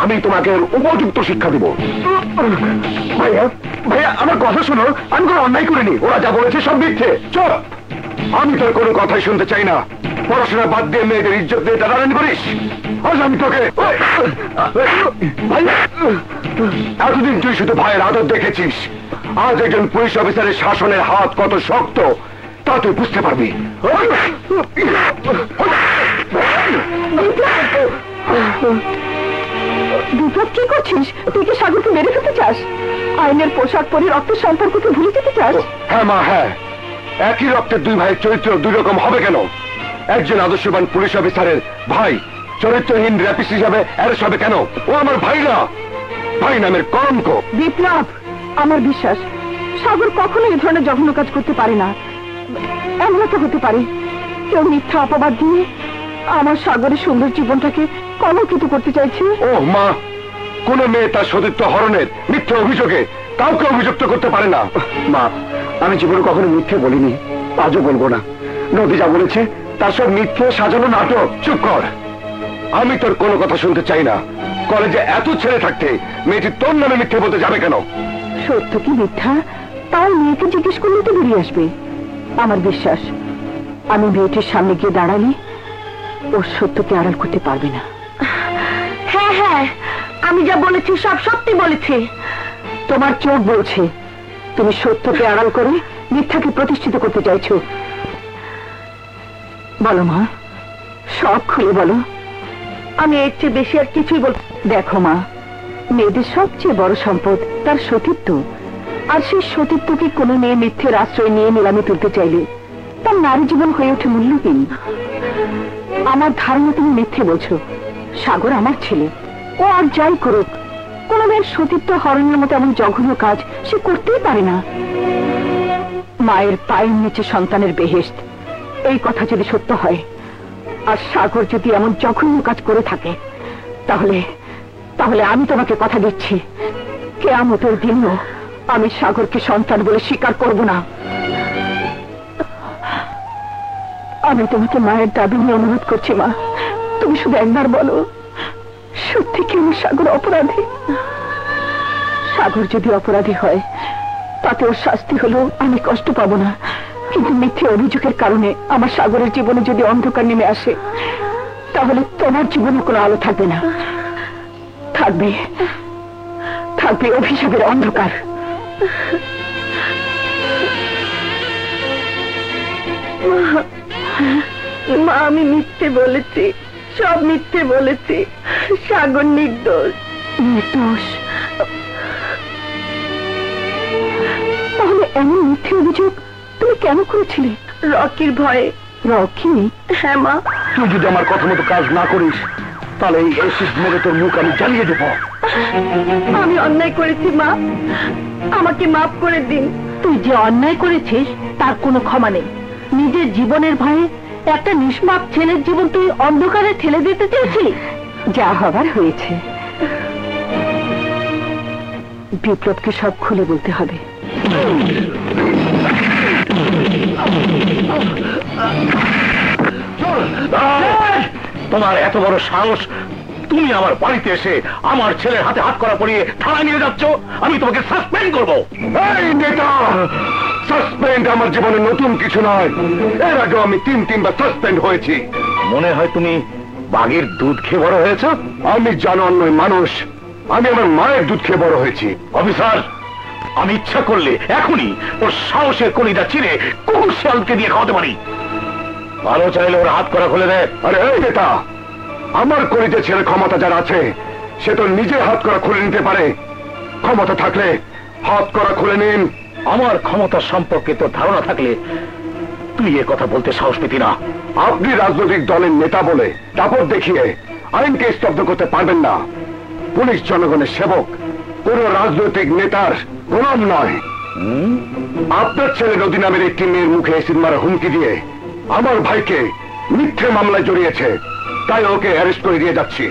আমি তোমাকে উপযুক্ত শিক্ষা দিব। ভাইয়া ভাইয়া আমার কথা শোনো, আমি কোনো অন্যায় করিনি। ওরা যা বলেছে সব মিথ্যে। চুপ, আমি তোর কোনো কথাই শুনতে চাই না। পড়াশোনা বাদ দিয়ে মেয়েদের ইজ্জত দিয়ে টানাটানি করিস। আজ আমি তোকে ভাইয়া, এতদিন তুই শুধু ভাইয়ের আদর দেখেছিস, আজ একজন পুলিশ অফিসারের শাসনের হাত কত শক্ত তা তুই বুঝতে পারবি। বিপ্লব, কি করছিস? তুই কি সাগরকে মেরে ফেলতে চাস? আইনের পোশাক পরে রক্তের সম্পর্ককে ভুলে যেতে চাস? হ্যাঁ মা, হ্যাঁ। একই রক্তের দুই ভাইয়ের চরিত্র দুই রকম হবে কেন? একজন আদর্শবান পুলিশ অফিসারের ভাই চরিত্রহীন র্যাপিস্ট হিসাবে অ্যারেস্ট হবে কেন? ও আমার ভাই না, ভাই নামের কলঙ্ক। বিপ্লব, আমার বিশ্বাস সাগর কখনো এই ধরনের জঘন্য কাজ করতে পারে না। এমন তো হতে পারে কেউ মিথ্যা অপবাদ দিয়ে আমার সাগরের সুন্দর জীবনটাকে কলঙ্কিত করতে চাইছে। ও মা, কোন মেয়ে তার সতীত্ব হরণের মিথ্যে অভিযোগে কাউকে অভিযুক্ত করতে পারে না। মা, আমি জীবনে কখনো মিথ্যে বলিনি, আজও বলবো না। নদী যা বলেছে তার সব মিথ্যে সাজানো নাটক। চুপ কর, আমি তোর কোনো কথা শুনতে চাই না। কলেজে এত ছেলে থাকতে মেয়েটি তোর নামে মিথ্যে বলতে যাবে কেন? সত্য কি মিথ্যা তাও মেয়েকে জিজ্ঞেস করলে তো বেরিয়ে আসবে। আমার বিশ্বাস আমি মেয়েটির সামনে গিয়ে দাঁড়ালে ওর সত্যকে আড়াল করতে পারবে না। হ্যাঁ হ্যাঁ, আমি যা বলেছি সব সত্যি বলেছি। তোমার চোখ বলছে তুমি সত্যকে আড়াল করে মিথ্যাকে প্রতিষ্ঠিত করতে চাইছো। বলো মা, সব খুলে বলো। আমি এর চেয়ে বেশি আর কিছুই বল। দেখো মা, মেয়েদের সবচেয়ে বড় সম্পদ তার সতীত্ব। আর সেই সতীত্বকে কোনো মেয়ে মিথ্যের আশ্রয় নিয়ে নিলামে তুলতে চাইলে তার নারী জীবন হয়ে ওঠে মূল্যহীন। আমার ধারণা তুমি মিথ্যে বলছো। সাগর আমার ছেলে, ও আর যাই করুক, কোন মেয়ের সতীত্ব হরণের মতো এমন জঘন্য কাজ সে করতেই পারে না। মায়ের পায়ের নিচে সন্তানের বেহেশত, এই কথা যদি সত্য হয়, আর সাগর যদি এমন জঘন্য কাজ করে থাকে, তাহলে তাহলে আমি তোমাকে কথা দিচ্ছি, কিয়ামতের দিনও আমি সাগরকে সন্তান বলে স্বীকার করব না। আমি তোমাকে মায়ের দাবি নিয়ে অনুরোধ করছি মা, তুমি শুধু একবার বলো, সত্যি কি আমার সাগর অপরাধী? সাগর যদি অপরাধী হয় তাতে ওর শাস্তি হলো আমি কষ্ট পাবো না, কিন্তু মিথ্যে অভিযোগের কারণে আমার সাগরের জীবনে যদি অন্ধকার নেমে আসে, তাহলে তোমার জীবনে কোনো আলো থাকবে না, থাকবে থাকবে অভিশাপের অন্ধকার। মা, আমি মিথ্যে বলেছি, সব মিথ্যে বলেছি। সাগর নির্দোষ। নির্দোষ? তাহলে এমন মিথ্যে অভিযোগ তুমি কেন করেছিলে? রকির ভয়ে। রকি? হ্যাঁ মা। তুই যদি আমার কথা মতো কাজ না করিস তাহলে এই অ্যাসিড মেরে তোর মুখ আমি জ্বালিয়ে দেবো। আমি অন্যায় করেছি মা, আমাকে মাফ করে দিন। তুই যে অন্যায় করেছিস তার কোনো ক্ষমা নেই। নিজের জীবনের ভয়ে একটা নিষ্পাপ ছেলের জীবন তুই অন্ধকারে ঠেলে দিতে চেয়েছিলি। যা হবার হয়েছে। বিপ্লবকে সব খুলে বলতে হবে। তোমার এত বড় সাহস, তুমি আমার বাড়িতে এসে আমার ছেলের হাতে হাত করা পরিয়ে থানায় নিয়ে যাচ্ছ, আমি তোমাকে সাসপেন্ড করবো। এই নেতা, সাসপেন্ড আমার জীবনে নতুন কিছু নয়। এর আগে আমি 3-3বার সাসপেন্ড হয়েছি। মনে হয় তুমি বাঘের দুধ খেয়ে বড় হয়েছ। আমি জানোয়ার নই, মানুষ। আমি আমার মায়ের দুধ খেয়ে বড় হয়েছি। অফিসার, আমি ইচ্ছা করলে এখনই ওর সাহসের কলিজা চিরে কুকুর শিয়ালকে দিয়ে খাওয়াতে পারি। ভালো চাইলে ওর হাত করা খুলে দেয়। আরে এই নেতা, আমার কলিজা ছেলে ক্ষমতা যার আছে সে তো নিজের হাত করা খুলে নিতে পারে। ক্ষমতা থাকলে হাত করা খুলে নিন। আমার ক্ষমতা সম্পর্কে তো ধারণা থাকলে তুই এ কথা বলতে সাহস পেতি না। আপনি রাজনৈতিক দলের নেতা বলে দাপট দেখিয়ে আইনকে স্তব্ধ করতে পারবেন না। পুলিশ জনগণের সেবক, কোন রাজনৈতিক নেতার গোলাম নয়। আপনার ছেলে নদী নামের একটি মেয়ের মুখে এসিড মারা হুমকি দিয়ে আমার ভাইকে মিথ্যে মামলায় জড়িয়েছে, তাই ওকে অ্যারেস্ট করে দিয়ে যাচ্ছি।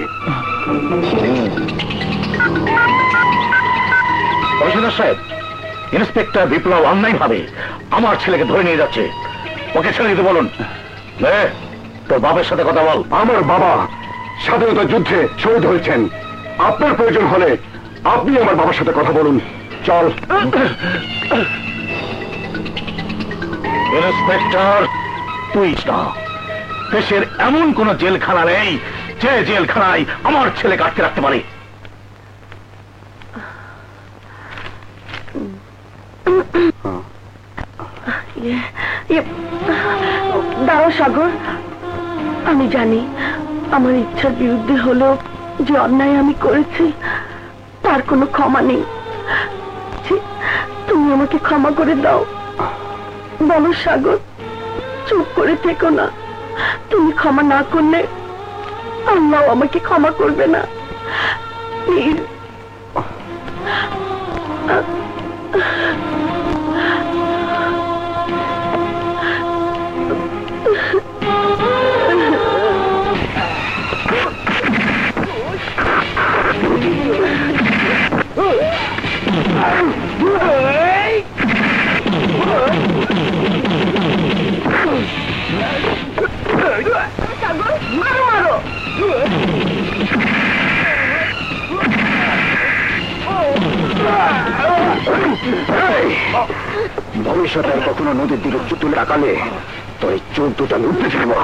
কমিশনার সাহেব, ইন্সপেক্টর বিপ্লব অন্যায়ভাবে আমার ছেলেকে ধরে নিয়ে যাচ্ছে। ওকে ছেড়ে দিতে বলুন। তোর বাবার সাথে কথা বল। আমার বাবা স্বাধীনতা যুদ্ধে শহীদ হয়েছেন। আপনার প্রয়োজন হলে আপনি আমার বাবার সাথে কথা বলুন। চল। ইন্সপেক্টর, তুই না, দেশের এমন কোন জেলখানা নেই যে জেলখানায় আমার ছেলেকে আটকে রাখতে পারে। দাঁড়াও সাগর, আমি জানি আমার ইচ্ছার বিরুদ্ধে হলো যে অন্যায় আমি করেছি তার কোনো ক্ষমা নেই। তুমি আমাকে ক্ষমা করে দাও। বলো সাগর, চুপ করে থেকো না। তুমি ক্ষমা না করলে আল্লাহ আমাকে ক্ষমা করবে না। প্লিজ। ভবিষ্যতে আর কখনো নদীর দিকে তুলে তাকালে তোর এই চোখ দুটা লুটতে ফেলবো।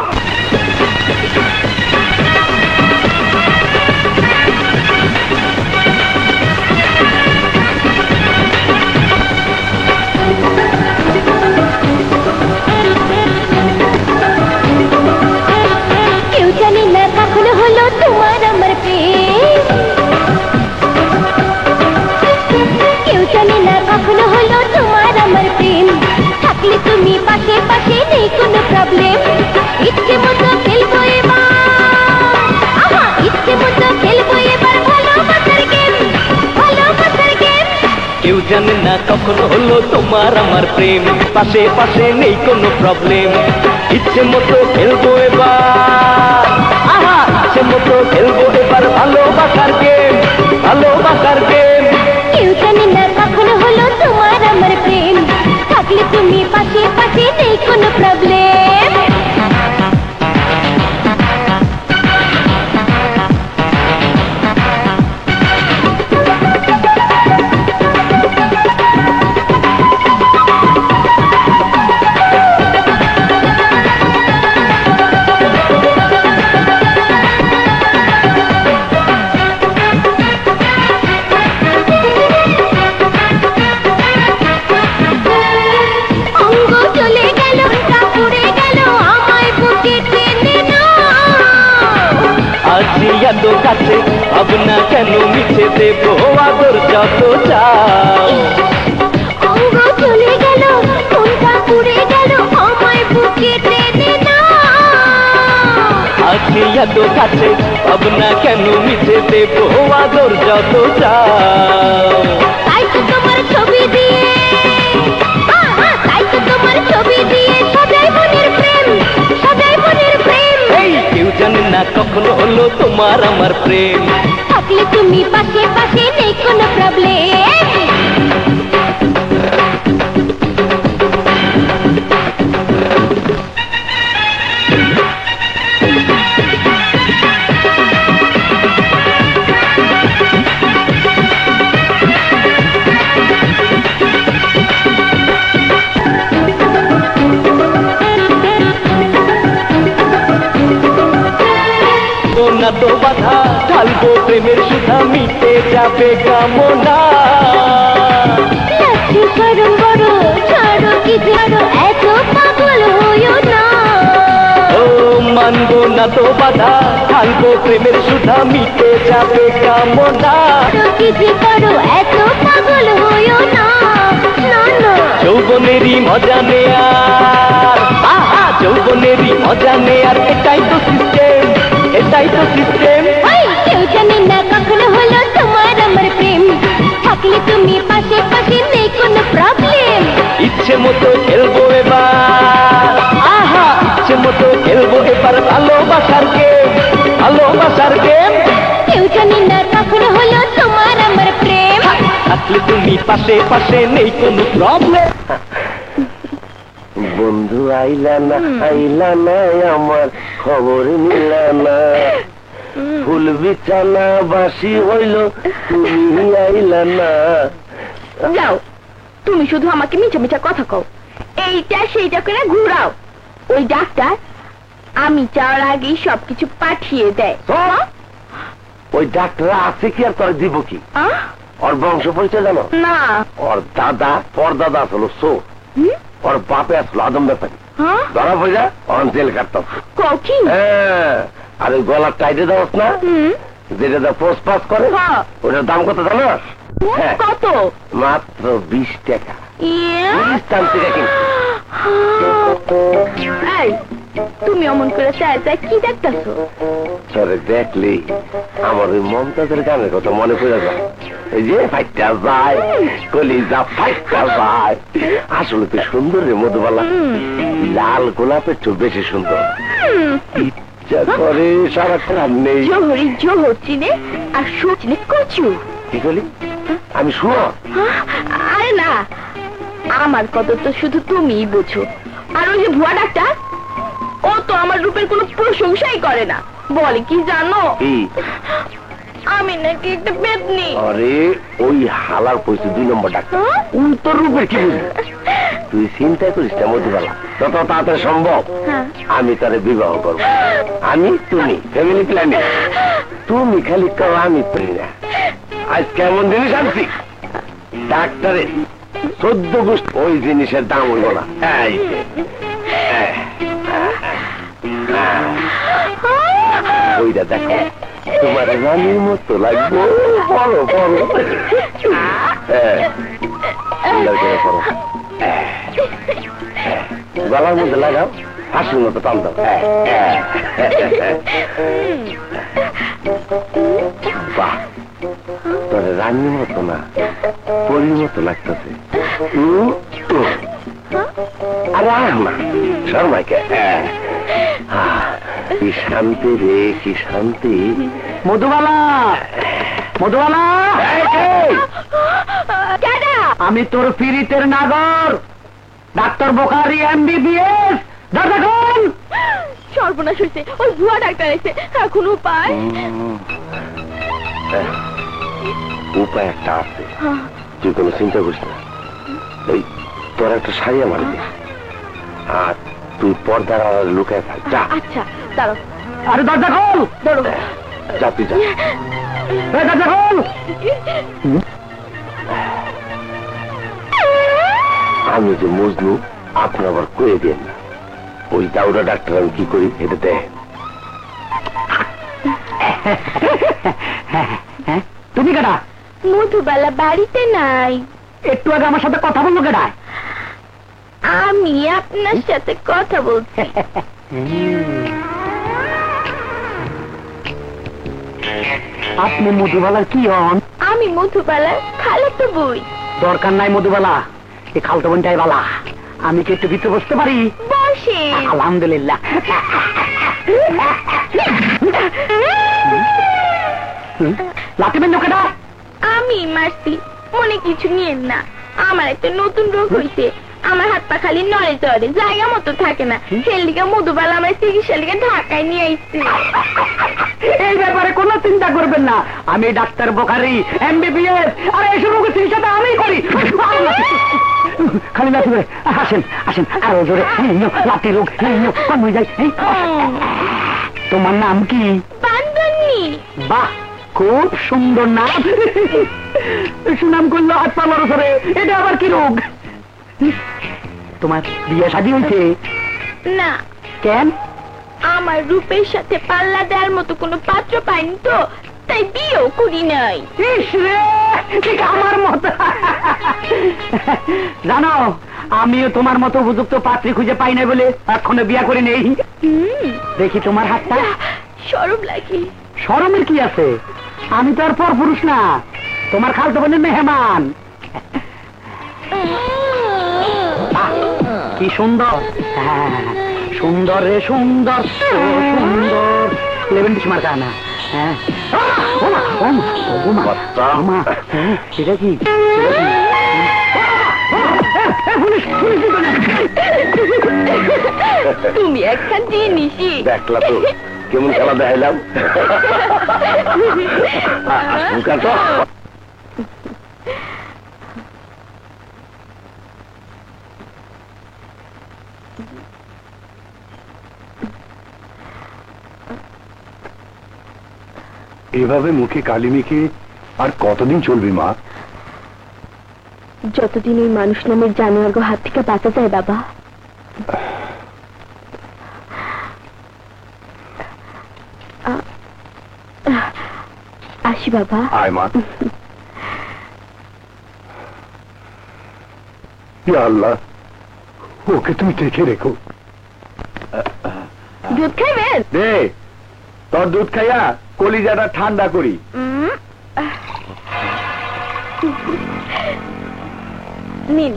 কেউ জানি না কখন হলো তোমার আমার প্রেম, কেউ জানি না কখন হলো তোমার আমার প্রেম। থাকলে তুমি পাশে পাশে নেই কোনো প্রবলেম। ইচ্ছে মতো খেলবো এবার, আহা ইচ্ছে মতো খেলবো এবার ভালোবাসার গেম, ভালোবাসার গেম। কেউ জানে না কখন হলো তোমার আমার প্রেম, পাশে পাশে নেই কোনো প্রবলেম। ইচ্ছে মতো খেলবো এবার, আহা ইচ্ছে মতো খেলবো এবার ভালোবাসার গেম, ভালোবাসার গেম। কেউ জানে না কখন হলো তোমার আমার প্রেম। থাকলে তুমি পাশে পাশে নেই কোনো প্রবলেম। এত কাছে ভাবনা কেন মিছে দেবো আদর যত চাও। অঙ্গ চলে গেল, কোনটা পুড়ে গেল, আমায় বুকে টেনে নাও। আছি এত কাছে ভাবনা কেন মিছে দেবো আদর যত চাও। তাই তো তোমার ছবি দিয়ে, তাই তো তোমার ছবি দিয়ে সদাই মনের প্রেম, সদাই মনের প্রেম। এই কেউ জানে না কখন হলো তোমার আমার প্রেম। থাকলে তুমি পাশে পাশে নেই কোনো প্রবলেম। মানবো না তো বাধা, ঢালবো প্রেমের সুধা, মিটে যাবে কামনা। লাঠি গরম বড় ছাড়ো কি ছাড়ো, এত পাগল হইও না। ও মানবো না তো বাধা, ঢালবো প্রেমের সুধা, মিটে যাবে কামনা। ছাড়ো কি যে করো, এত পাগল হইও না। না না যৌবনেরই মজা নেয়ার, আহা যৌবনেরই মজা নেয়ার, এটাই তো সিস্টেম, এটাই তো সিস্টেম। ওই কেউ জানে না কখনো হলো তোমার আমার প্রেম, থাকলে তুমি পাশে পাশে নেই কোনো প্রবলেম। ইচ্ছে মতো খেলবো এবার, আহা ইচ্ছে মতো খেলবো এবার ভালোবাসার গেম, ভালোবাসার গেম। কেউ জানে না কখনো হলো তোমার আমার প্রেম, থাকলে তুমি পাশে পাশে নেই কোনো প্রবলেম। বন্ধু আইলা না আমার খবর নিলা না, ফুল বিছানা বাসি হইল তুমি আইলা না। যাও, তুমি শুধু আমাকে মিছা মিছা কথা কও, এইটা সেইটা করে ঘুরাও। ওই ডাক্তার আমি যাওয়ার আগেই সবকিছু পাঠিয়ে দেয়। ওই ডাক্তার আছে কি আর তোর দিব কি? আহ? ওর বংশ পরিচয় জানো? না। ওর দাদা পরদাদা আসলো চোর, হুম? ওর বাপে আসলো আদম ব্যাপারী, হ্যাঁ? ধরা পড়ে যা ওর জেল কাটতাম। কও কি? হ্যাঁ, আর ওই গলার টাইটে দেওয়াস না, হুম? যেটা দা পোস্ট পাস করে, হ্যাঁ। ওটার দাম কত জানোস? হ্যাঁ, কত? মাত্র 20 টাকা। ইয়ে? 20 টাকা থেকে কিনছি। এই, তুমি অমন করে চাই চাই কি দেখতেছো? তোরে দেখলি আমার ওই মমতাজের গানের কথা মনে পড়ে যায়। এই যে ফাইটটা যায়, কলিজা ফাইটটা যায়। আসলে তো সুন্দর রে মধুবালা, লাল গোলাপের চেয়ে বেশি সুন্দর। ইচ্ছা করে সারাক্ষণ আর নেই। জোহরি জোহর চিনে আর সু চিনে কচু। কি বলি? আমি শুনো? আরে না, আমার কথা তো শুধু তুমিই বুঝো। আর ওই যে ভুয়া ডাক্তার, ও তো আমার রূপের কোনো প্রশংসাই করে না, বলে কি জানো? কি? আমি নাকি একটা পেতনি। আরে ওই হালার পয়সা 2 নম্বর ডাক্তার, হ্যাঁ? উত্তর রূপের কি বুঝলি? তুই চিন্তা করিস না মধুবালা, যত তাড়াতাড়ি সম্ভব হ্যাঁ। আমি তারে বিবাহ করব। আমি তুমি ফ্যামিলি প্ল্যানিং, তুমি খালি কাও আমি পারি না। আজ কেমন জিনিস আনছি, ডাক্তারের 14 গোষ্ঠ ওই জিনিসের দাম হইব না। এই যে, ওইটা দেখো, তোমার রানীর মতো লাগবে, বড় বড়। সুন্দর করে করো, গলার মধ্যে লাগাও, হাসির মতো টান দাও। বাহ, তোর রানীর মতো না, পরীর মতো লাগতেছে। আরে আহ না, শর্মাইকে। কি শান্তি রে, কি শান্তি। মধুবালা, মধুবালা, আমি তোর পীড়িতের নাগর ডাক্তার বোকারি MBBS। দেখুন সর্বনাশ হয়েছে, ওই ভুয়া ডাক্তার এসে, এখন উপায়? উপায় একটা আছে, তুই কোনো চিন্তা করিস না। ওই তোর একটা শাড়ি আমার দে, আর তুই পর্দার আড়ালে লুকায় থাক। যা। আচ্ছা দাঁড়ো। আরে দরজা খোল, ধরো। যা তুই যা। দরজা খোল। আমি যে মজনু, আপনার আবার কয়ে দেন না। ওই দাউরা ডাক্তার আমি কি করি এটা দেখ। তুমি কেডা? মধুবালা বাড়িতে নাই। একটু আগে আমার সাথে কথা বললো কেডা? আমি আপনার সাথে কথা বলছি। আপনি মধুবালার কি হন? আমি মধুবালার খালাতো বই। দরকার নাই মধুবালা, এই খালতো বোনটাই বালা। আমি কি একটু ভিতরে বসতে পারি? বসে। আলহামদুলিল্লাহ। লাঠি মেন কেডা? আমি মারছি, মনে কিছু নিয়েন না। আমার একটা নতুন রোগ হইছে, আমার হাত পা খালি নড়ে চড়ে, জায়গা মতো থাকে না। সেলিকা মধুবালা আমার চিকিৎসা লিগে ঢাকায় নিয়ে আইছে। এই ব্যাপারে কোনো চিন্তা করবেন না, আমি ডাক্তার বোকারি MBBS। আরে এই সমস্ত চিকিৎসাটা আমি করি। খালি লাঠি ধরে আসেন, আসেন আরো জোরে। লাঠি রোগ কম হয়ে যায়। তোমার নাম কি? পান বাহ, খুব সুন্দর নাম। সুনাম করলো হাত পা লড়ছরে, এটা আবার কি রোগ? তোমার বিয়ে শাদী হয়েছে? না, কেন? আমার রূপের সাথে পাল্লা দেওয়ার মতো কোনো পাত্র পাইনি তো, তাই বিয়েও করি নাই। ইস রে, ঠিক আমার মতো। জানো, আমিও তোমার মতো উপযুক্ত পাত্রী খুঁজে পাই না বলে এখনো বিয়া করে নেই। দেখি তোমার হাতটা। শরম লাগে। শরমের কি আছে? আমি তো আর পর পুরুষ না, তোমার খালতো বোনের মেহমান। কি সুন্দর, সুন্দর রে সুন্দর, সুন্দর। লেবেন মার্কা না? হ্যাঁ, সেটা কি? তুমি একটা জিনিসই দেখলা তো কেমন খেলা দেখাইলাম। এভাবে মুখে কালি মেখে আর কতদিন চলবি মা? যতদিন ওই মানুষ নামের জানোয়ার হাত থেকে বাঁচা যায় বাবা। আসি বাবা। আয় মা। ইয়া আল্লাহ, ওকে তুমি দেখে রেখো। দুধ খাইবেন? দে, তোর দুধ খাইয়া কলিজাটা ঠান্ডা করি। নিন।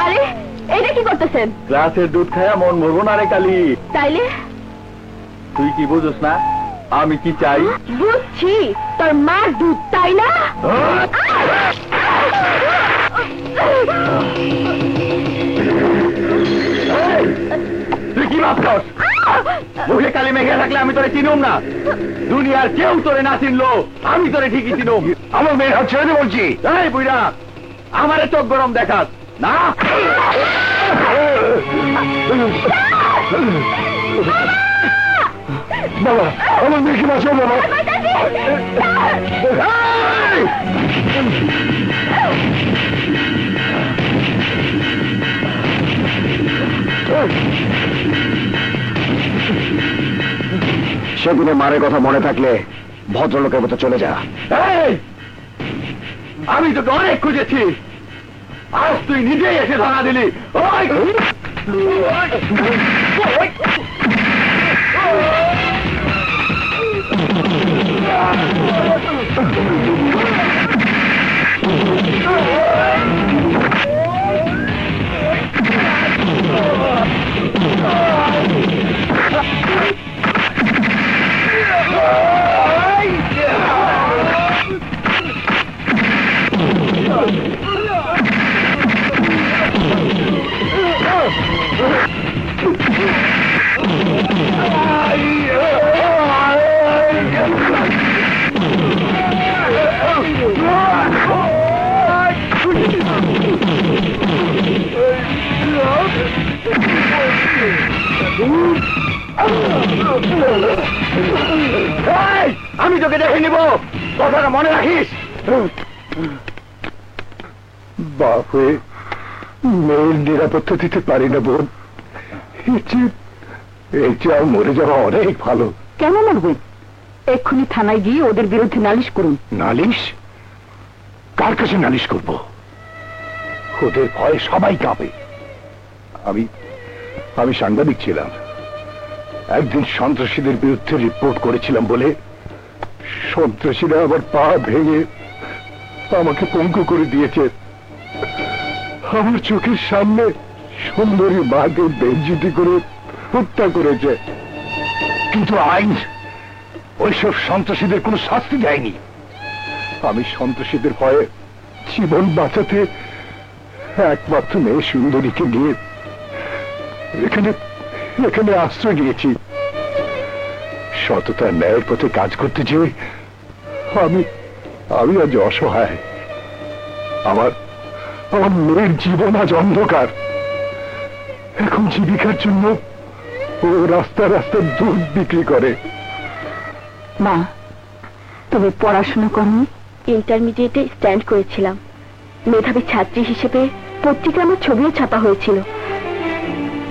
আরে, এটা কি করতেছেন? গ্লাসের দুধ খাইয়া মন মরবো না রে কালি। তাইলে তুই কি বুঝোস না আমি কি চাই? বুঝছি, তোর মার দুধ, তাই না? তুই কি ভাবছস? মুখে কালি মেঘে থাকলে আমি তোরে চিনুম না? দুনিয়ার কেউ তোরে না চিনলো, আমি তোরে ঠিকই চিনুম। আমার মেয়ের হাত ছেড়ে দে বলছি। এই বুইড়া, আমারে চোখ গরম দেখাস না? বাবা, আমার মেয়েকে বাঁচাও বাবা। সেদিনে মারের কথা মনে থাকলে ভদ্রলোকের মতো চলে যা। এই, আমি তোকে অনেক খুঁজেছি, আজ তুই নিজেই এসে ধরা দিলি। আমি তোকে দেখে নিব, কথাটা মনে রাখিস। বাপে, মেয়ের নিরাপত্তা দিতে পারি না বোন। এই চেয়ে মরে যাওয়া অনেক ভালো। কেন মরবে? এক্ষুনি থানায় গিয়ে ওদের বিরুদ্ধে নালিশ করুন। নালিশ? কার কাছে নালিশ করব? ওদের ভয়ে সবাই কাঁপে। আমি সাংবাদিক ছিলাম, একদিন সন্ত্রাসীদের বিরুদ্ধে রিপোর্ট করেছিলাম বলে সন্ত্রাসীরা আবার পা ভেঙে আমাকে পঙ্গু করে দিয়েছে। আমার চোখের সামনে সুন্দরী মাকে বেজ্জিতি করে হত্যা করেছে, কিন্তু আইন ওইসব সন্ত্রাসীদের কোনো শাস্তি দেয়নি। আমি সন্ত্রাসীদের ভয়ে জীবন বাঁচাতে একমাত্র মেয়ে সুন্দরীকে নিয়ে এখানে এখানে আশ্রয় নিয়েছি। সততা ন্যায়ের পথে কাজ করতে যেয়ে আমি আমি আজ অসহায়। আমার আমার মেয়ের জীবন আজ অন্ধকার। এখন জীবিকার জন্য ও রাস্তা রাস্তা দুধ বিক্রি করে। মা, তুমি পড়াশোনা করনি? ইন্টারমিডিয়েটে স্ট্যান্ড করেছিলাম। মেধাবী ছাত্রী হিসেবে পত্রিকা আমার ছবিও ছাপা হয়েছিল,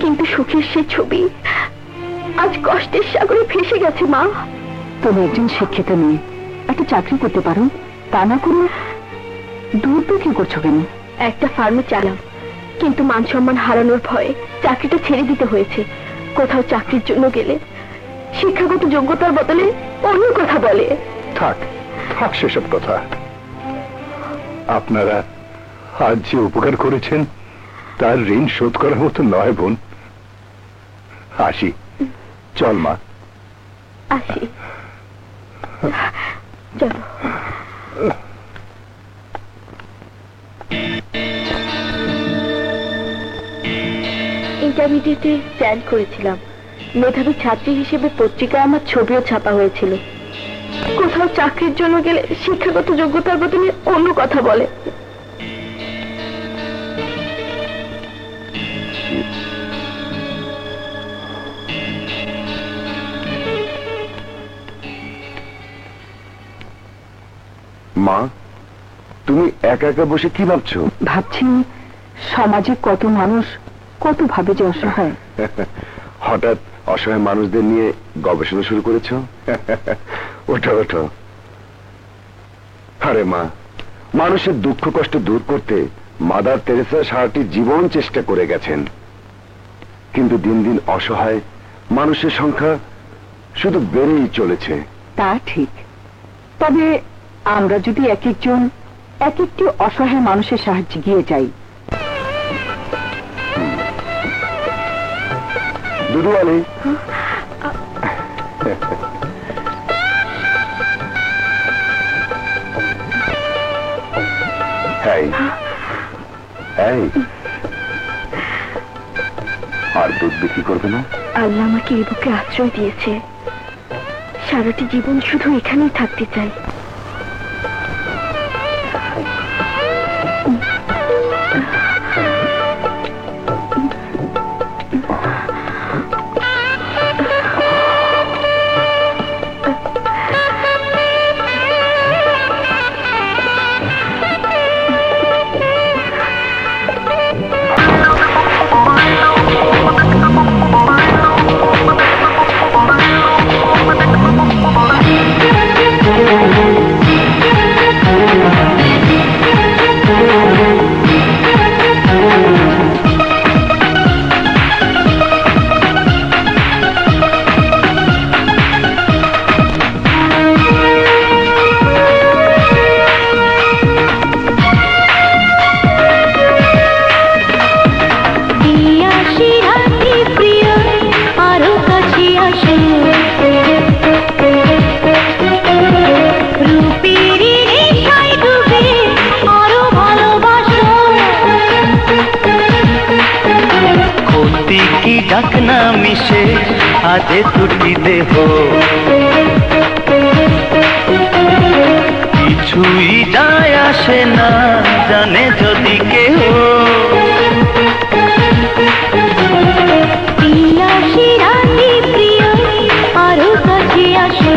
কিন্তু সুখের সেই ছবি আজ কষ্টের সাগরে ভেসে গেছে। মা, তুমি একজন শিক্ষিত মেয়ে, একটা চাকরি করতে পারো, তা না করে দুধ বিক্রি করছো কেন? একটা ফার্মে চালাম, কিন্তু মান সম্মান হারানোর ভয়ে চাকরিটা ছেড়ে দিতে হয়েছে। কোথাও চাকরির জন্য গেলে শিক্ষাগত যোগ্যতার বদলে অন্য কথা বলে। থাক থাক সেসব কথা। আপনারা আজ যে উপকার করেছেন তার ঋণ শোধ করার মতো নয় বোন। আসি, চল মা। আসি, চলো। ইন্টারমিডিয়েটে স্ট্যান্ড করেছিলাম। মেধাবী ছাত্রী হিসেবে পত্রিকায় আমার ছবিও ছাপা হয়েছিল। কোথাও চাকরির জন্য গেলে শিক্ষাগত যোগ্যতার বদলে অন্য কথা বলে। মা, তুমি একা একা বসে কি ভাবছো? ভাবছি সমাজে কত মানুষ কত ভাবে যে অসহায়। হঠাৎ অসহায় মানুষদের নিয়ে গবেষণা শুরু করেছো? ওঠো ওঠো। আরে মা, মানুষের দুঃখ কষ্ট দূর করতে মাদার তেরেসা সারাটি জীবন চেষ্টা করে গেছেন, কিন্তু দিন দিন অসহায় মানুষের সংখ্যা শুধু বেড়েই চলেছে। তা ঠিক, তবে আমরা যদি এক একজন এক একটি অসহায় মানুষের সাহায্যে গিয়ে যাই। দুদু আলী, আর দুধ বিক্রি করবে না? আল্লাহ আমাকে এই বুকে আশ্রয় দিয়েছে, সারাটি জীবন শুধু এখানেই থাকতে চাই। ডাকনা মিশে আজে ছুটি দেহ, কিছুই যায় আসে না জানে যদি কেহ। প্রিয় আরো কাছে আসে,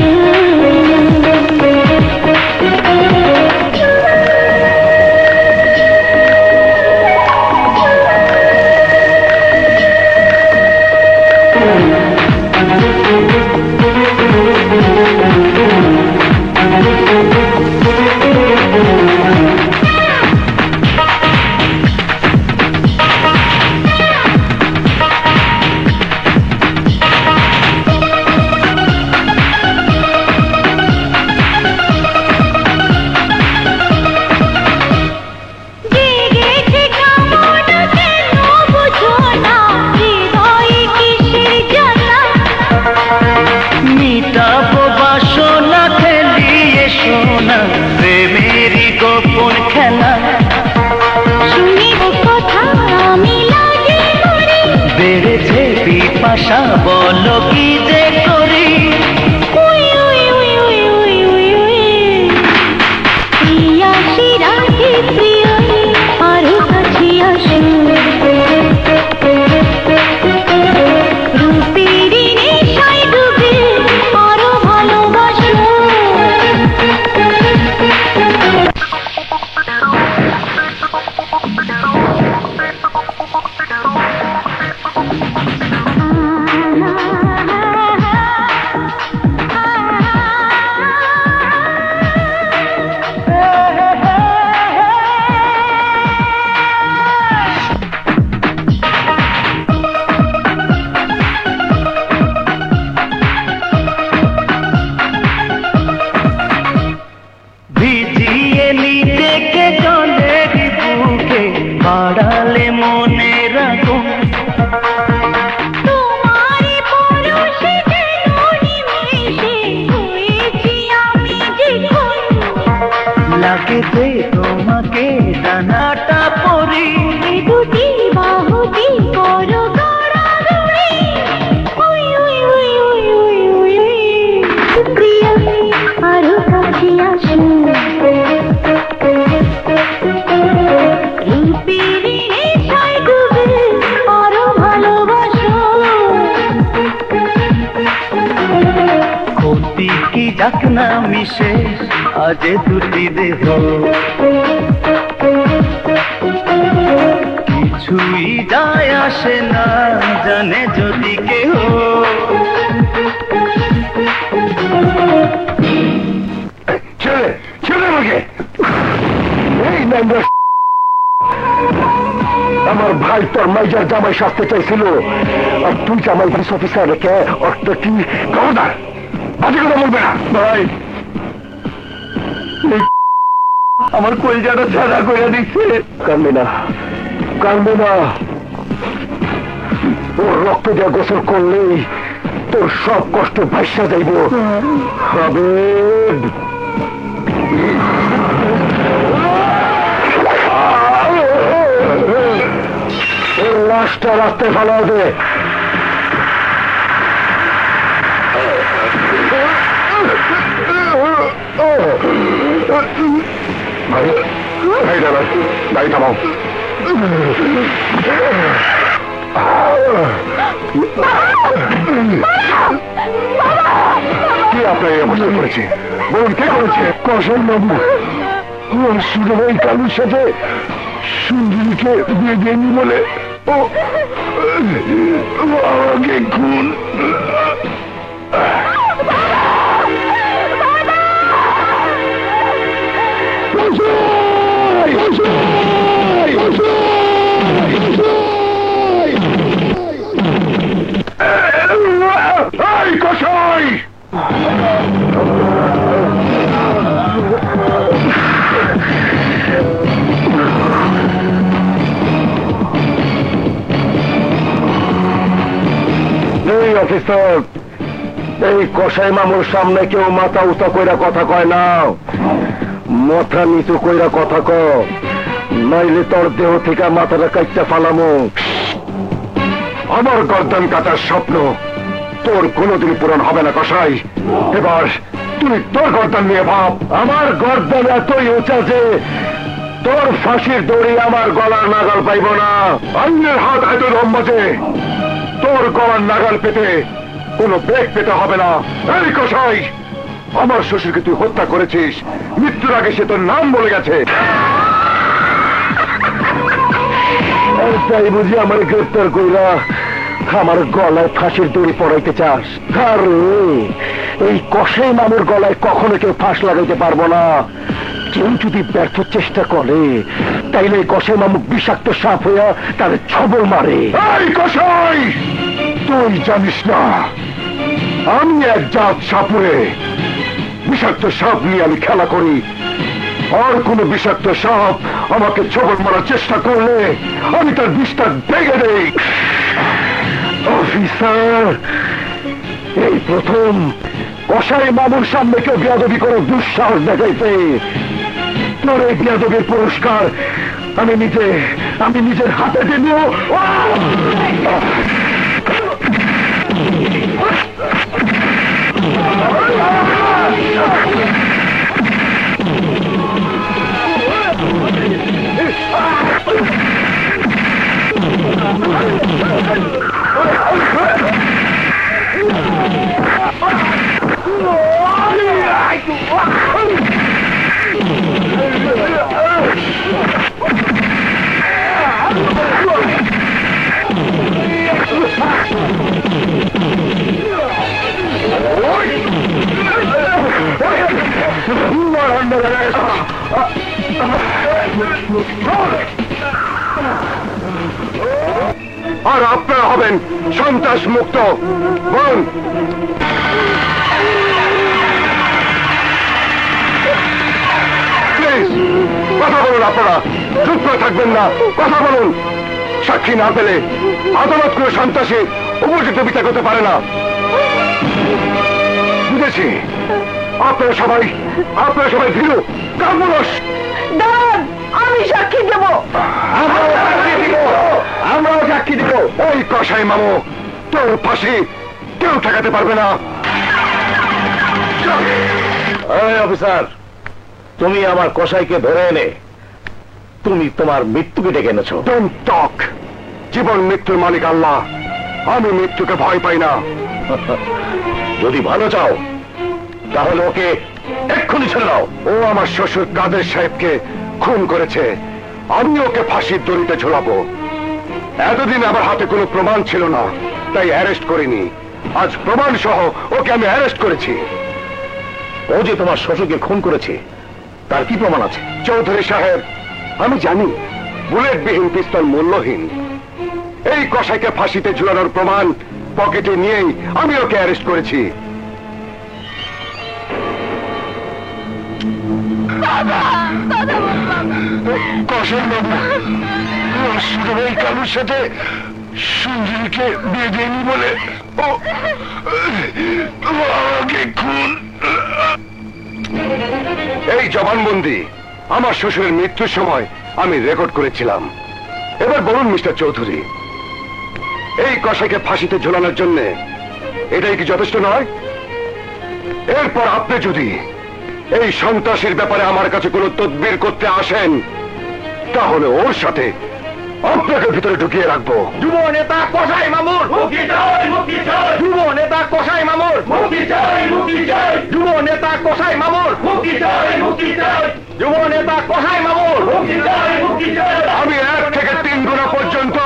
ভাষা বলো কি যে করি লাগেতে তোমাকে ডানাটা পরি দুটি বাহুটি করো গড়াগড়ি ওই ওই ওই ওই ওই ওই প্রিয়া আরো কাছে আসো রূপের নেশায় ডুবে আরো ভালোবাসো ক্ষতি কি যাক না মিশে আজ দুটি দেহ কিছুই যায় আসে না জানে যদি কেহ ছেড়ে ছেড়ে আমাকে এই নাম্বার আমার ভাই তোর মাইজার জামাই শাস্তি চাইছিল আর তুই জামাই পুলিশ অফিসার রেখে অর্থ কি খবরদার বাজে কথা বলবে না ভাই আমার কলজাটা ছাড়া করে দিচ্ছে কান্দে না কান্দে না ওর রক্ত দেওয়া গোসল করলেই তোর সব কষ্ট ভাসা যাইব হবে ওর লাশটা রাস্তায় ফেলা হবে গাড়ি থামাও কে আপনার এই অবস্থা করেছে বলুন কে করেছে কৌশল বাবু শুধু ওই কালুর সাথে সুন্দরীকে বিয়ে দেয়নি বলে ও আমাকে খুন কষাই এই অফিসার এই কষাই মামুর সামনে কেউ মাথা উঁচা কইরা কথা কয় না মাথা নিচু কইরা কথা ক নাইলে তোর দেহ থেকে মাথাটা কাটতে ফালামো আমার গর্দান কাটার স্বপ্ন তোর কোনোদিন পূরণ হবে না কষাই এবার তুই তোর গর্দান নিয়ে ভাব আমার গর্দান এতই উঁচা যে তোর ফাঁসির দড়ি আমার গলার নাগাল পাইব না অন্যের হাত এত লম্বা যে তোর গলার নাগাল পেতে কোনো বেগ পেতে হবে না এই কষাই আমার শ্বশুরকে তুই হত্যা করেছিস মৃত্যুর আগে সে তোর নাম বলে গেছে তাই বুঝি আমার গ্রেপ্তার কইরা আমার গলায় ফাঁসির দড়ি পড়াইতে চাস আরে এই কষাই মামুর গলায় কখনো কেউ ফাঁস লাগাইতে পারবো না কেউ যদি ব্যর্থ চেষ্টা করে তাইলে কষাই মামু বিষাক্ত সাপ হইয়া তার ছবল মারে এই কষাই তুই জানিস না আমি এক জাত সাপুরে বিষাক্ত সাপ নিয়ে আমি খেলা করি আর কোন বিষাক্ত সাপ আমাকে ছবল মারার চেষ্টা করলে আমি তার বিষটা ভেঙে দেই অফিসার এই প্রথম কষাই মামুর সামনে কেউ বেয়াদবি করে দুঃসাহস দেখাইছে তোর এই বেয়াদবির পুরস্কার আমি নিজের হাতে দেব আর আপনারা হবেন সন্ত্রাস মুক্ত। বলুন, প্লিজ কথা বলুন। আপনারা চুপ করে থাকবেন না, কথা বলুন। সাক্ষী না পেলে আদালত করে সন্ত্রাসী উপযুক্ত বিচার করতে পারে না। বুঝেছি, আপনারা সবাই ভীরু কাপুরুষ। দাঁড়ান, আমি সাক্ষী দেব। আমরাও সাক্ষী দিব। ওই কসাই মামু, তোর ফাঁসি কেউ ঠেকাতে পারবে না। এই অফিসার, তুমি আমার কসাইকে ধরে এনে তুমি তোমার মৃত্যুকে ডেকে এনেছো। Don't talk. জীবন মৃত্যুর মালিক আল্লাহ, আমি মৃত্যুকে ভয় পাই না। যদি ভালো চাও তাহলে ওকে এক্ষুনি ছেড়ে দাও। ও আমার শ্বশুর কাদের সাহেবকে খুন করেছে, আমি ওকে ফাঁসির দড়িতে ঝোলাবো। এতদিন আমার হাতে কোনো প্রমাণ ছিল না, তাই অ্যারেস্ট করিনি। আজ প্রমাণ সহ ওকে আমি অ্যারেস্ট করেছি। ও যে তোমার শ্বশুরকে খুন করেছে তার কি প্রমাণ আছে? চৌধুরী সাহেব, আমি জানি বুলেটবিহীন পিস্তল মূল্যহীন। এই কসাইকে ফাঁসিতে ঝুলানোর প্রমাণ পকেটে নিয়েই আমি ওকে অ্যারেস্ট করেছি। কসাই বাবু, এই কালুর সাথে সুন্দরীকে বিয়ে দেয়নি বলে ও আমাকে খুন। এই জবানবন্দি আমার শ্বশুরের মৃত্যুর সময় আমি রেকর্ড করেছিলাম। এবার বলুন মিস্টার চৌধুরী, এই কসাইকে ফাঁসিতে ঝোলানোর জন্য এটাই কি যথেষ্ট নয়? এরপর আপনি যদি এই সন্ত্রাসীর ব্যাপারে আমার কাছে কোনো তদবির করতে আসেন, তাহলে ওর সাথে আপনাকে ভিতরে ঢুকিয়ে রাখবো। যুব নেতা কসাই মামুর মুক্তি চাই, মুক্তি চাই। যুব নেতা কসাই মামুর মুক্তি চাই, মুক্তি চাই। যুব নেতা কসাই মামুর মুক্তি চাই, মুক্তি চাই। যুব নেতা কসাই মামুর মুক্তি চাই, মুক্তি চাই। আমি 1 থেকে 3 গুণা পর্যন্ত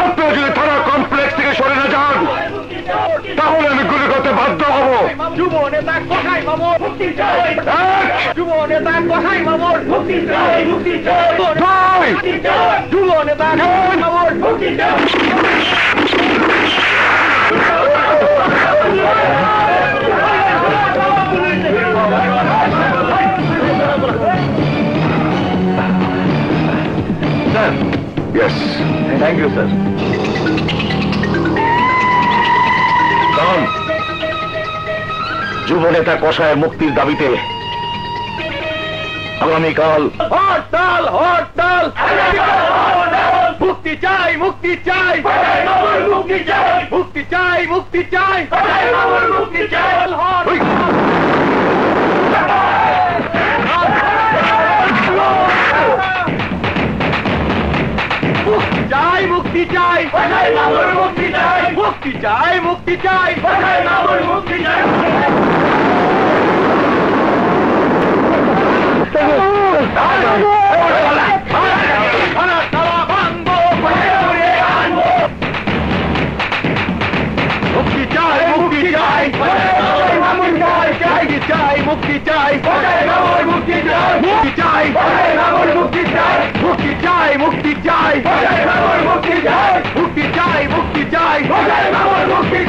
আপনি যদি থানা কমপ্লেক্স থেকে সরে না যান, তাহলে আমি গুলি করতে বাধ্য হব। যুব নেতা কসাই মামুর মুক্তি চাই। যুব নেতা কসাই মামুর মুক্তি চাই, মুক্তি চাই। যুব নেতা কসাই মামুর মুক্তি চাই। Sir, yes, thank you sir. যুব নেতা কসায়ের মুক্তির দাবিতে আগামীকাল হরতাল, হরতাল। মুক্তি চাই, মুক্তি চাই, মুক্তি চাই, মুক্তি চাই, মুক্তি চাই, মুক্তি চাই। মুক্তি চাই, মুক্তি চাই, মুক্তি চাই, মুক্তি চাই, মুক্তি চাই। মুক্তি চাই, মুক্তি চাই, মুক্তি চাই, মুক্তি চাই, মুক্তি চাই, মুক্তি চাই, মুক্তি চাই, মুক্তি চাই, মুক্তি চাই, মুক্তি চাই, মুক্তি চাই, মুক্তি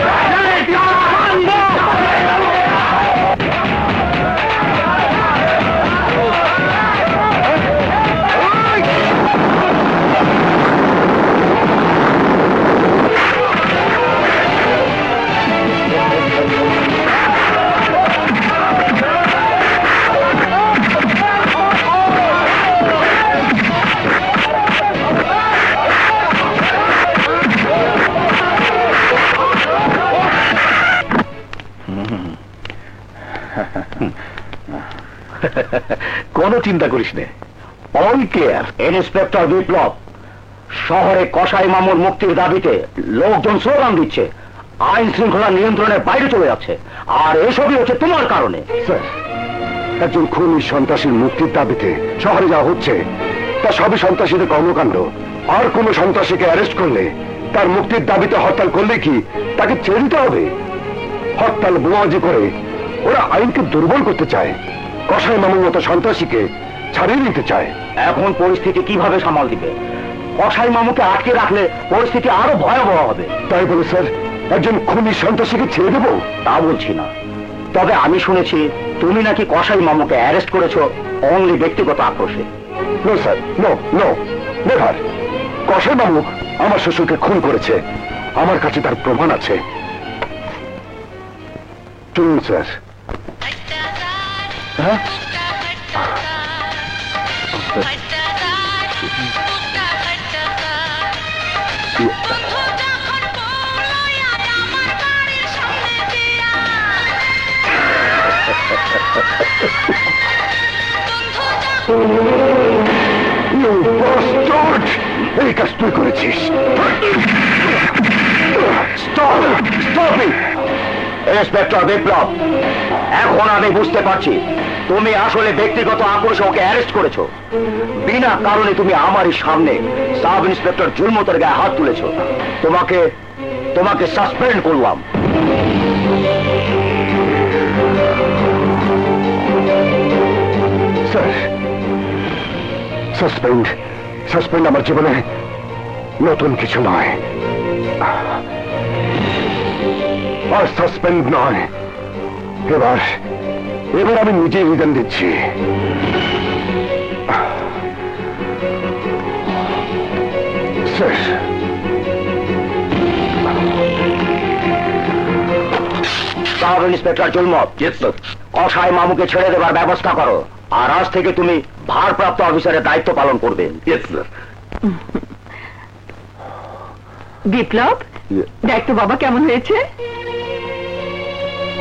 কোনো চিন্তা করিস নে, অল ক্লিয়ার। ইন্সপেক্টর বিপ্লব, শহরে কসাই মামুর মুক্তির দাবিতে লোকজন স্লোগান দিচ্ছে, আইন শৃঙ্খলা নিয়ন্ত্রণের বাইরে চলে যাচ্ছে, আর এসবই হচ্ছে তোমার কারণে। স্যার, একজন খুনি সন্ত্রাসীর মুক্তির দাবিতে শহরে যাওয়া হচ্ছে, তা সবই সন্ত্রাসীদের কর্মকাণ্ড। আর কোন সন্ত্রাসীকে অ্যারেস্ট করলে, তার মুক্তির দাবিতে হরতাল করলে কি তাকে ছেড়ে দিতে হবে? হরতাল বোমাবাজি করে ওরা আইনকে দুর্বল করতে চায়, কসাই মামুর মতো সন্ত্রাসীকে ছাড়িয়ে নিতে চায়। এখন পরিস্থিতি কিভাবে সামাল দিবে? কসাই মামুকে আটকে রাখলে পরিস্থিতি আরো ভয়াবহ হবে। তাই বলে স্যার একজন খুনি সন্ত্রাসীকে ছেড়ে দেবো? তা বলছি না, তবে আমি শুনেছি তুমি নাকি কসাই মামুকে অ্যারেস্ট করেছো অনলি ব্যক্তিগত আক্রোশে। No sir, no no, never. কসাই মামু আমার শ্বশুরকে খুন করেছে, আমার কাছে তার প্রমাণ আছে। চলুন স্যার। হ্যাঁ, এই কাজ তুই করেছিস। ইন্সপেক্টর বিপ্লব, এখন আমি বুঝতে পারছি তুমি আসলে ব্যক্তিগত আক্রোশে ওকে অ্যারেস্ট করেছো। বিনা কারণে তুমি আমারই সামনে সাব ইন্সপেক্টর জুলমতের গায়ে হাত তুলেছো। তোমাকে সাসপেন্ড করলাম। স্যার, সাসপেন্ড আমার জীবনে নতুন কিছু নয়, আর সাসপেন্ড নয়, এবার আমি নিজেই রিজাইন দিচ্ছি। স্যার, সাব ইন্সপেক্টর জুলমত, কসাই মামুকে ছেড়ে দেবার ব্যবস্থা করো, আর আজ থেকে তুমি ভারপ্রাপ্ত অফিসারের দায়িত্ব পালন করবেন। বিপ্লব, দেখ তো বাবা কেমন হয়েছে।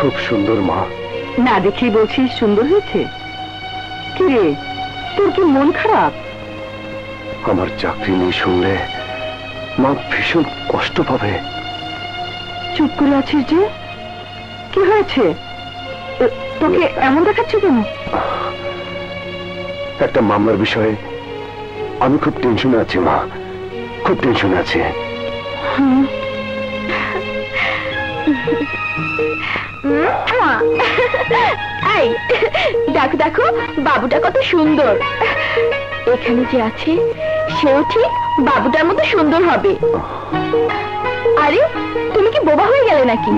খুব সুন্দর মা। না দেখেই বলছিস সুন্দর হয়েছে? কি রে, তোর কি মন খারাপ? আমার চাকরি নিয়ে শুনলে মা ভীষণ কষ্ট পাবে। চুপ করে আছিস যে, কি হয়েছে? তোকে এমন দেখাচ্ছে কেন? একটা মামলার বিষয়ে আমি খুব টেনশনে আছি মা, খুব টেনশনে আছি। এই দেখো দেখো, বাবুটা কত সুন্দর। এখানে যে আছে সেও ঠিক বাবুটার মতো সুন্দর হবে। আরে তুমি কি বোবা হয়ে গেলে নাকি?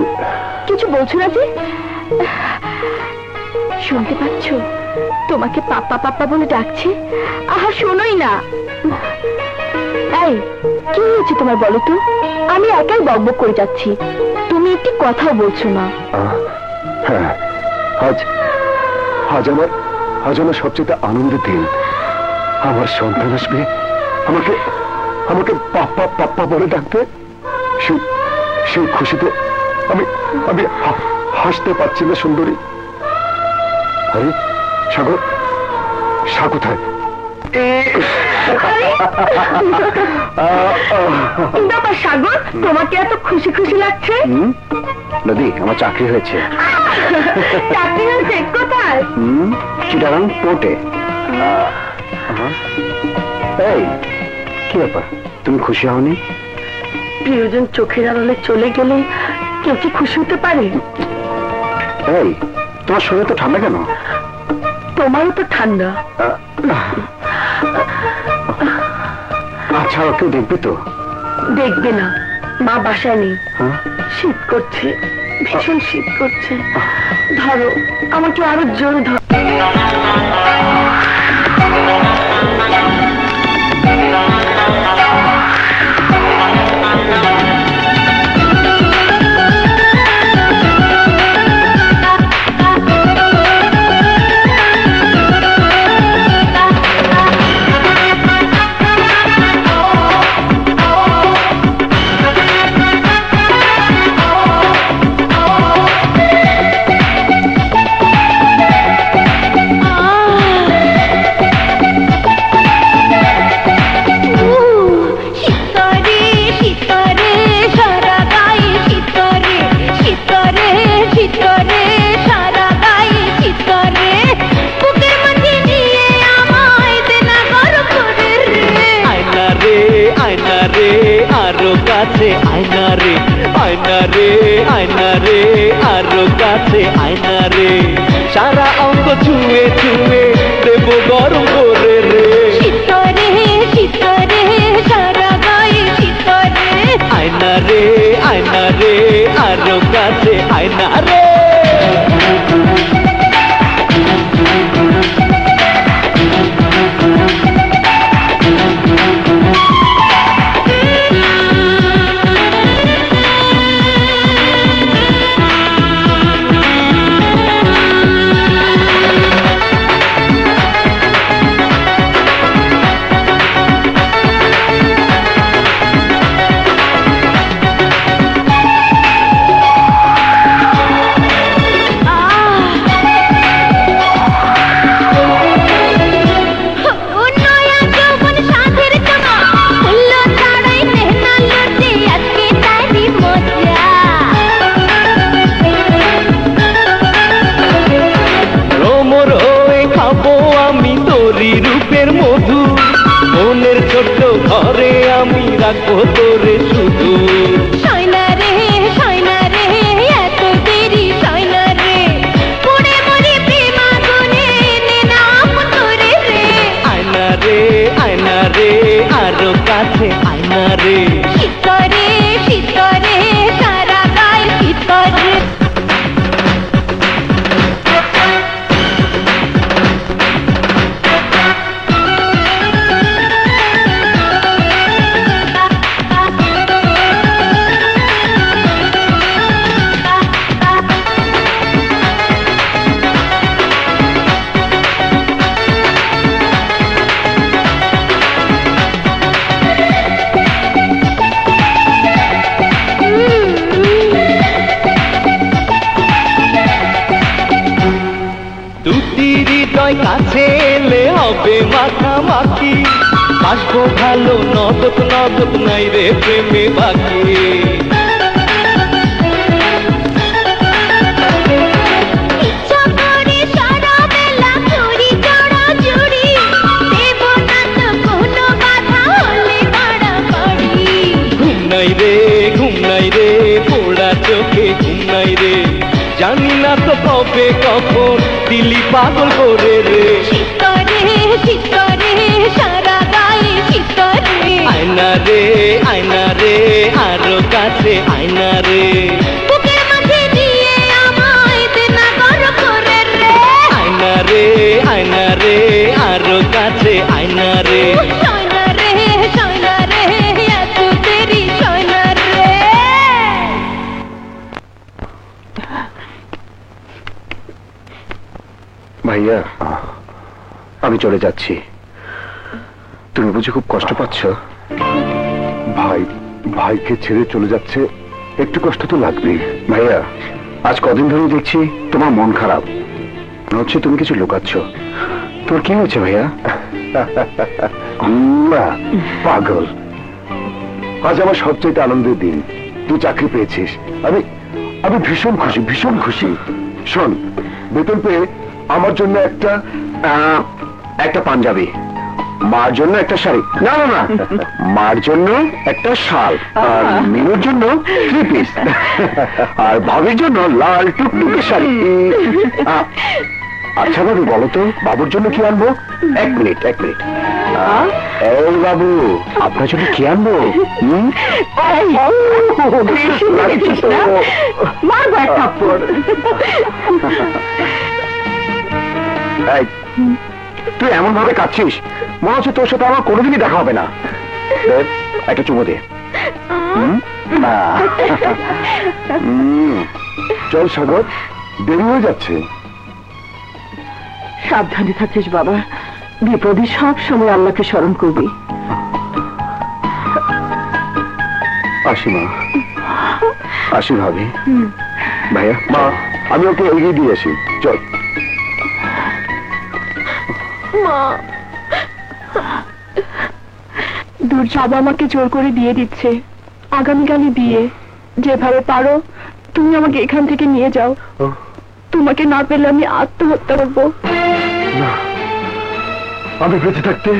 কিছু বলছো না যে? শুনতে পাচ্ছ তোমাকে পাপ্পা পাপ্পা বলে ডাকছে? আহা শোনোই না। এই কি হয়েছে তোমার বলো তো? আমি একাই বকবক করে যাচ্ছি, তুমি একটি কথাও বলছো না। হ্যাঁ, আজ আমার সবচেয়ে আনন্দের দিন। আমার সন্তান আসবে আমাকে পাপ্পা পাপ্পা বলে ডাকতে। সেই খুশিতে আমি হাসতে পারছি না সুন্দরী। আরে সাগর কোথায়? সাগর, তোমাকে এত খুশি খুশি লাগছে? নদী, আমার চাকরি হয়েছে। চাকরি হয়েছে কোথায়? চিটাগাং পোর্টে। এই কি ব্যাপার, তুমি খুশি হওনি? প্রিয়জন চোখের আড়ালে চলে গেলে কেউ কি খুশি হতে পারে? এই তোমার শরীর তো ঠান্ডা কেন? তোমারও তো ঠান্ডা। আচ্ছা, কেউ দেখবে তো? দেখবে না, মা বাসায় নেই। শীত করছে, ভীষণ শীত করছে। ধরো আমাকে আরো জোরে ধরো। আরো কাছে আয়না রে, আয়না রে, আয়না রে, আরো কাছে আয়না রে, সারা অঙ্গ ছুঁয়ে ছুঁয়ে দেব গরম করে রে। শীতরে শীতরে সারা গায়ে শীতরে, আয়না রে, আয়না রে, আরো কাছে আয়না রে। মনের ছোট্ট ঘরে আমি রাখবো তোরে শুধু। সয়না রে এত দেরি সয়না রে, পুড়ে মরি প্রেম আগুনে নে নাম তোরে রে। আয়না রে, আয়না রে, আরো কাছে আয়না রে। শীতরে শীতরে সারা গায়ে শীতরে। দুটি হৃদয় কাছে এলে হবে মাখামাখি, আসবো ভালো নগদ নগদ নাই রে প্রেমে বাকি। ইচ্ছা করে সারা বেলা চুরি জড়া জুড়ি, দেব না তো কোনো বাধা হলে বাড়াবাড়ি। ঘুম নাই রে, ঘুম নাই রে, পোড়া চোখে ঘুম নাই রে, জানি না তো কবে কখন দিলি পাগল করে রে। শীতরে শীতরে সারা গায়ে শীতরে। আয়না রে, আয়না রে, আরো কাছে আয়না রে। বুকের মাঝে দিয়ে আমায় দেনা গর করে রে। আয়না রে, আয়না রে, আরো কাছে আয়না রে। সয়না রে এত দেরি সয়না রে। ভাইয়া, আমি চলে যাচ্ছি। তুমি বুঝি খুব কষ্ট পাচ্ছ? ভাইকে ছেড়ে চলে যাচ্ছে, একটু কষ্ট তো লাগবেই। ভাইয়া, আজ কদিন ধরে দেখছি তোমার মন খারাপ, মনে হচ্ছে তুমি কিছু লুকাচ্ছ। তোর কি হয়েছে ভাইয়া? না পাগল, আজ আমার সবচেয়ে আনন্দের দিন। তুই চাকরি পেয়েছিস, আমি ভীষণ খুশি, ভীষণ খুশি। শোন, বেতন পেয়ে আমার জন্য একটা পাঞ্জাবি, মার জন্য একটা শাড়ি, না না না, মার জন্য একটা শাল, আর মিনুর জন্য 3 পিস, আর ভাবির জন্য লাল টুকটুকে শাড়ি। আচ্ছা বাবু, বলো তো বাবুর জন্য কি আনবো? এক মিনিট এই বাবু, আপনার জন্য কি আনবো? তুই এমন ভাবে কাঁদছিস, মনে হচ্ছে তোর সাথে আমার কোনোদিনই দেখা হবে না। একটা চুমো দে। চল সাগর, দেরি হয়ে যাচ্ছে। সাবধানে থাকিস বাবা, বিপদে সব সময় আল্লাহকে স্মরণ করবি। আসি মা, আসি ভাবি। ভাইয়া, মা আমি ওকে এগিয়ে দিয়ে আসি, চল। দুর্জব আমাকে জোর করে দিয়ে দিচ্ছে, আগামীকালই বিয়ে। যেভাবে পারো তুমি আমাকে এখান থেকে নিয়ে যাও। তোমাকে না পেলে আমি আত্মহত্যা করবো। আমি বেঁচে থাকতে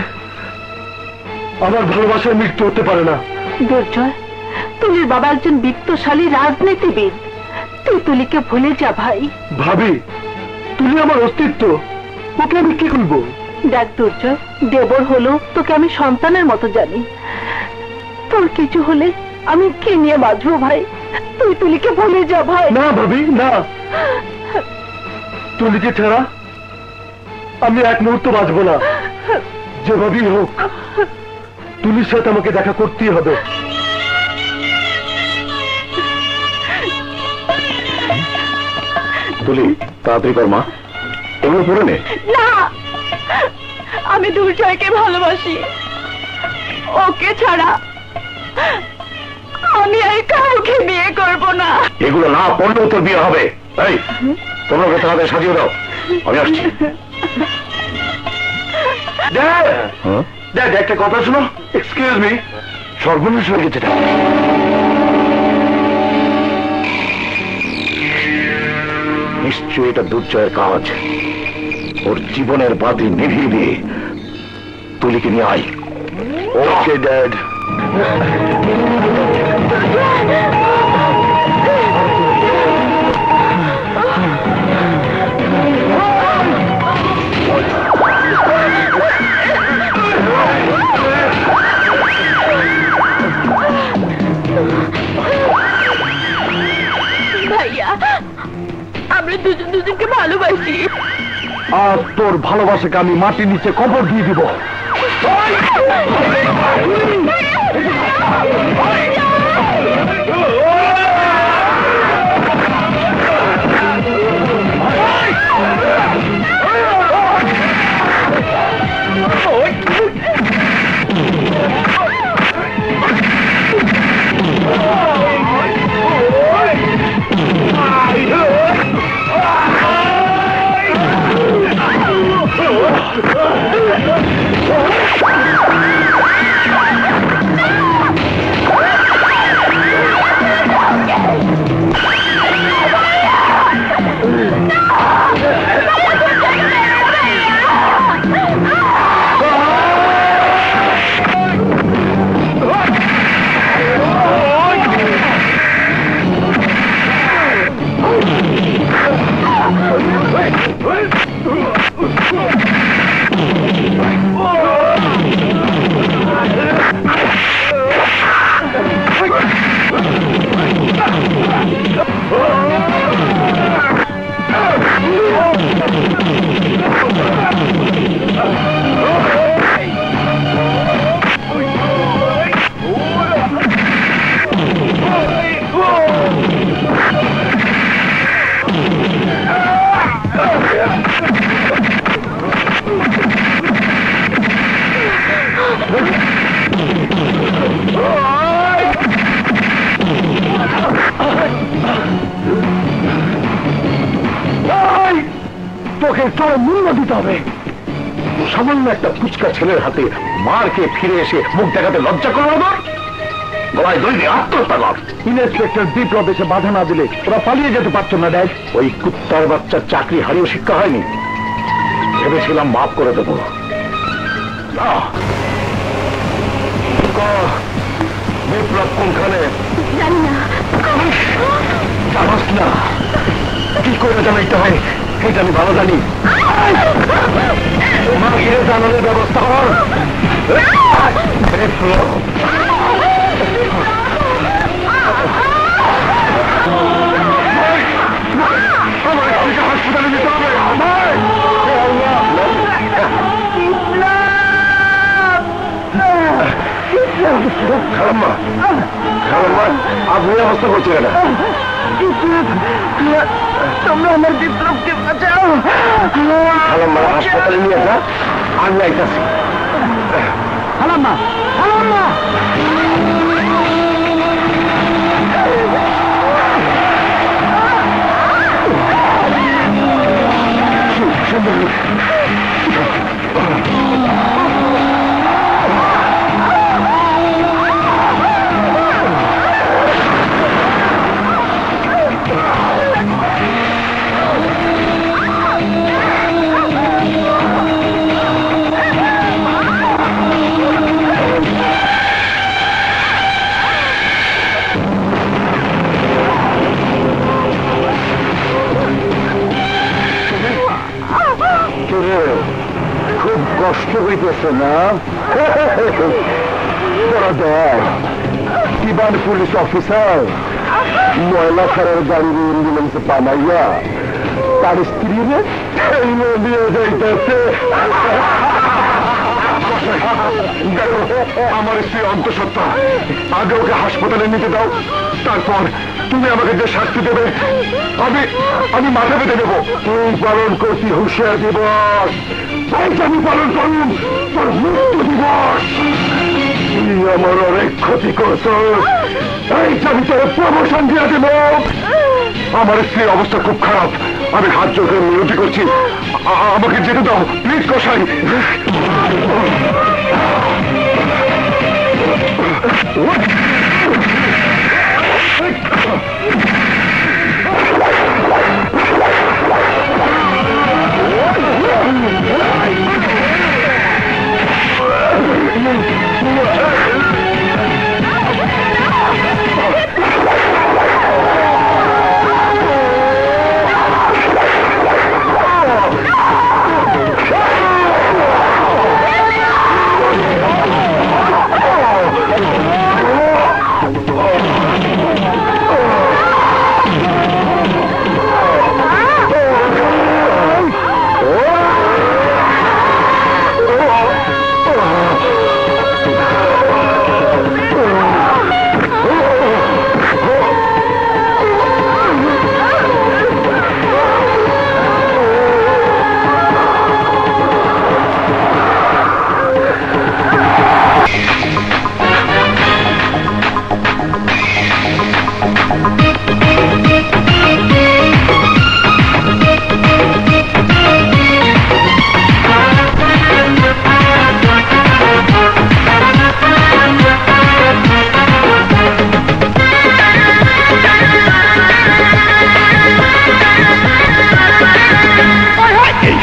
আমার ভালোবাসার মৃত্যু হতে পারে না। দুর্জয়, তুলির বাবা একজন বিত্তশালী রাজনীতিবিদ। তুই তুলিকে ভুলে যা ভাই। ভাবি, তুলি আমার অস্তিত্ব, ওকে আমি কি করবো? দেখ দুর্জয়, দেবর হলো তোকে আমি সন্তানের মতো জানি। তোর কিছু হলে আমি কি নিয়ে বাঁচবো ভাই? তুই তুলিকে ভুলে যা ভাই। না ভাবি, না, তুলিকে ছাড়া আমি এক মুহূর্ত বাঁচবো না। যেভাবেই হোক তুলির সাথে আমাকে দেখা করতেই হবে। তুলি, তাড়াতাড়ি কর মা, এগুলো পড়ে নে। না, আমি দুর্জয়কে ভালোবাসি। ওকে ছাড়া আমি আর কাউকে বিয়ে করব না। এগুলো না পড়লেও তোর বিয়ে হবে। এই, তোমরা ওকে তাড়াতাড়ি সাজিয়ে দাও, আমি আসছি। দেখ, একটা কথা শোনো। এক্সকিউজ মি, সর্বনাশ হয়ে গেছে। নিশ্চয়ই এটা দুর্জয়ের কাজ। ওর জীবনের বাতি নিভিয়ে দিয়ে তুলিকে নিয়ে আয়। Okay dad. ভাইয়া, আমরা দুজন দুজনকে ভালোবাসি। আর তোর ভালোবাসাকে আমি মাটির নিচে কবর দিয়ে দিব। তোকে চরম মূল্য দিতে হবে। সামান্য একটা ফুচকা ছেলের হাতে মার খেয়ে ফিরে এসে মুখ দেখাতে লজ্জা করো না? গলায় দড়ি দিয়ে আত্মহত্যা কর। ইন্সপেক্টর বিপ্লব এসে বাধা না দিলে ওরা পালিয়ে যেতে পারতো না। দেখ, ওই কুত্তার বাচ্চার চাকরি হারিয়েও শিক্ষা হয়নি। ভেবেছিলাম মাফ করে দেবো। বিপ্লব কোনখানে? জানি না। জানাস না? কি করে জানাইতে হয় এটা আমি ভালো জানি। মাকে জানানোর ব্যবস্থা কর। বিপ্লব, হাসপাতালে যেতে হবে। খালাম্মা, আপনি অবস্থা করছে না। তোমরা আমার বিপ্লবকে বাঁচাও। খালাম্মা হাসপাতালে নিয়ে যা, আমি আইতাছি। খালাম্মা, খালাম্মা, কষ্ট হইতেছে না? দেখ কিবান পুলিশ অফিসার ময়লা খারের গাড়ির অ্যাম্বুলেন্সে বানাইয়া তার স্ত্রীরে নিয়ে যাইতেছে। আমার স্ত্রী অন্তঃসত্ত্বা, আগে ওকে হাসপাতালে নিতে দাও, তারপর তুমি আমাকে যে শাস্তি দেবে আমি মাথা পেতে দেবো। তুই পালন করছি হুঁশিয়ার দিবস, আমি পালন করুন তোর মৃত্যু দিবস। তুই আমার অনেক ক্ষতি করছ, এই আমি তোর প্রমোশন দিয়ে দেব। আমার স্ত্রীর অবস্থা খুব খারাপ, আমি হাত জোরে মিনতি করছি, আমাকে যেতে দাও প্লিজ কসাই।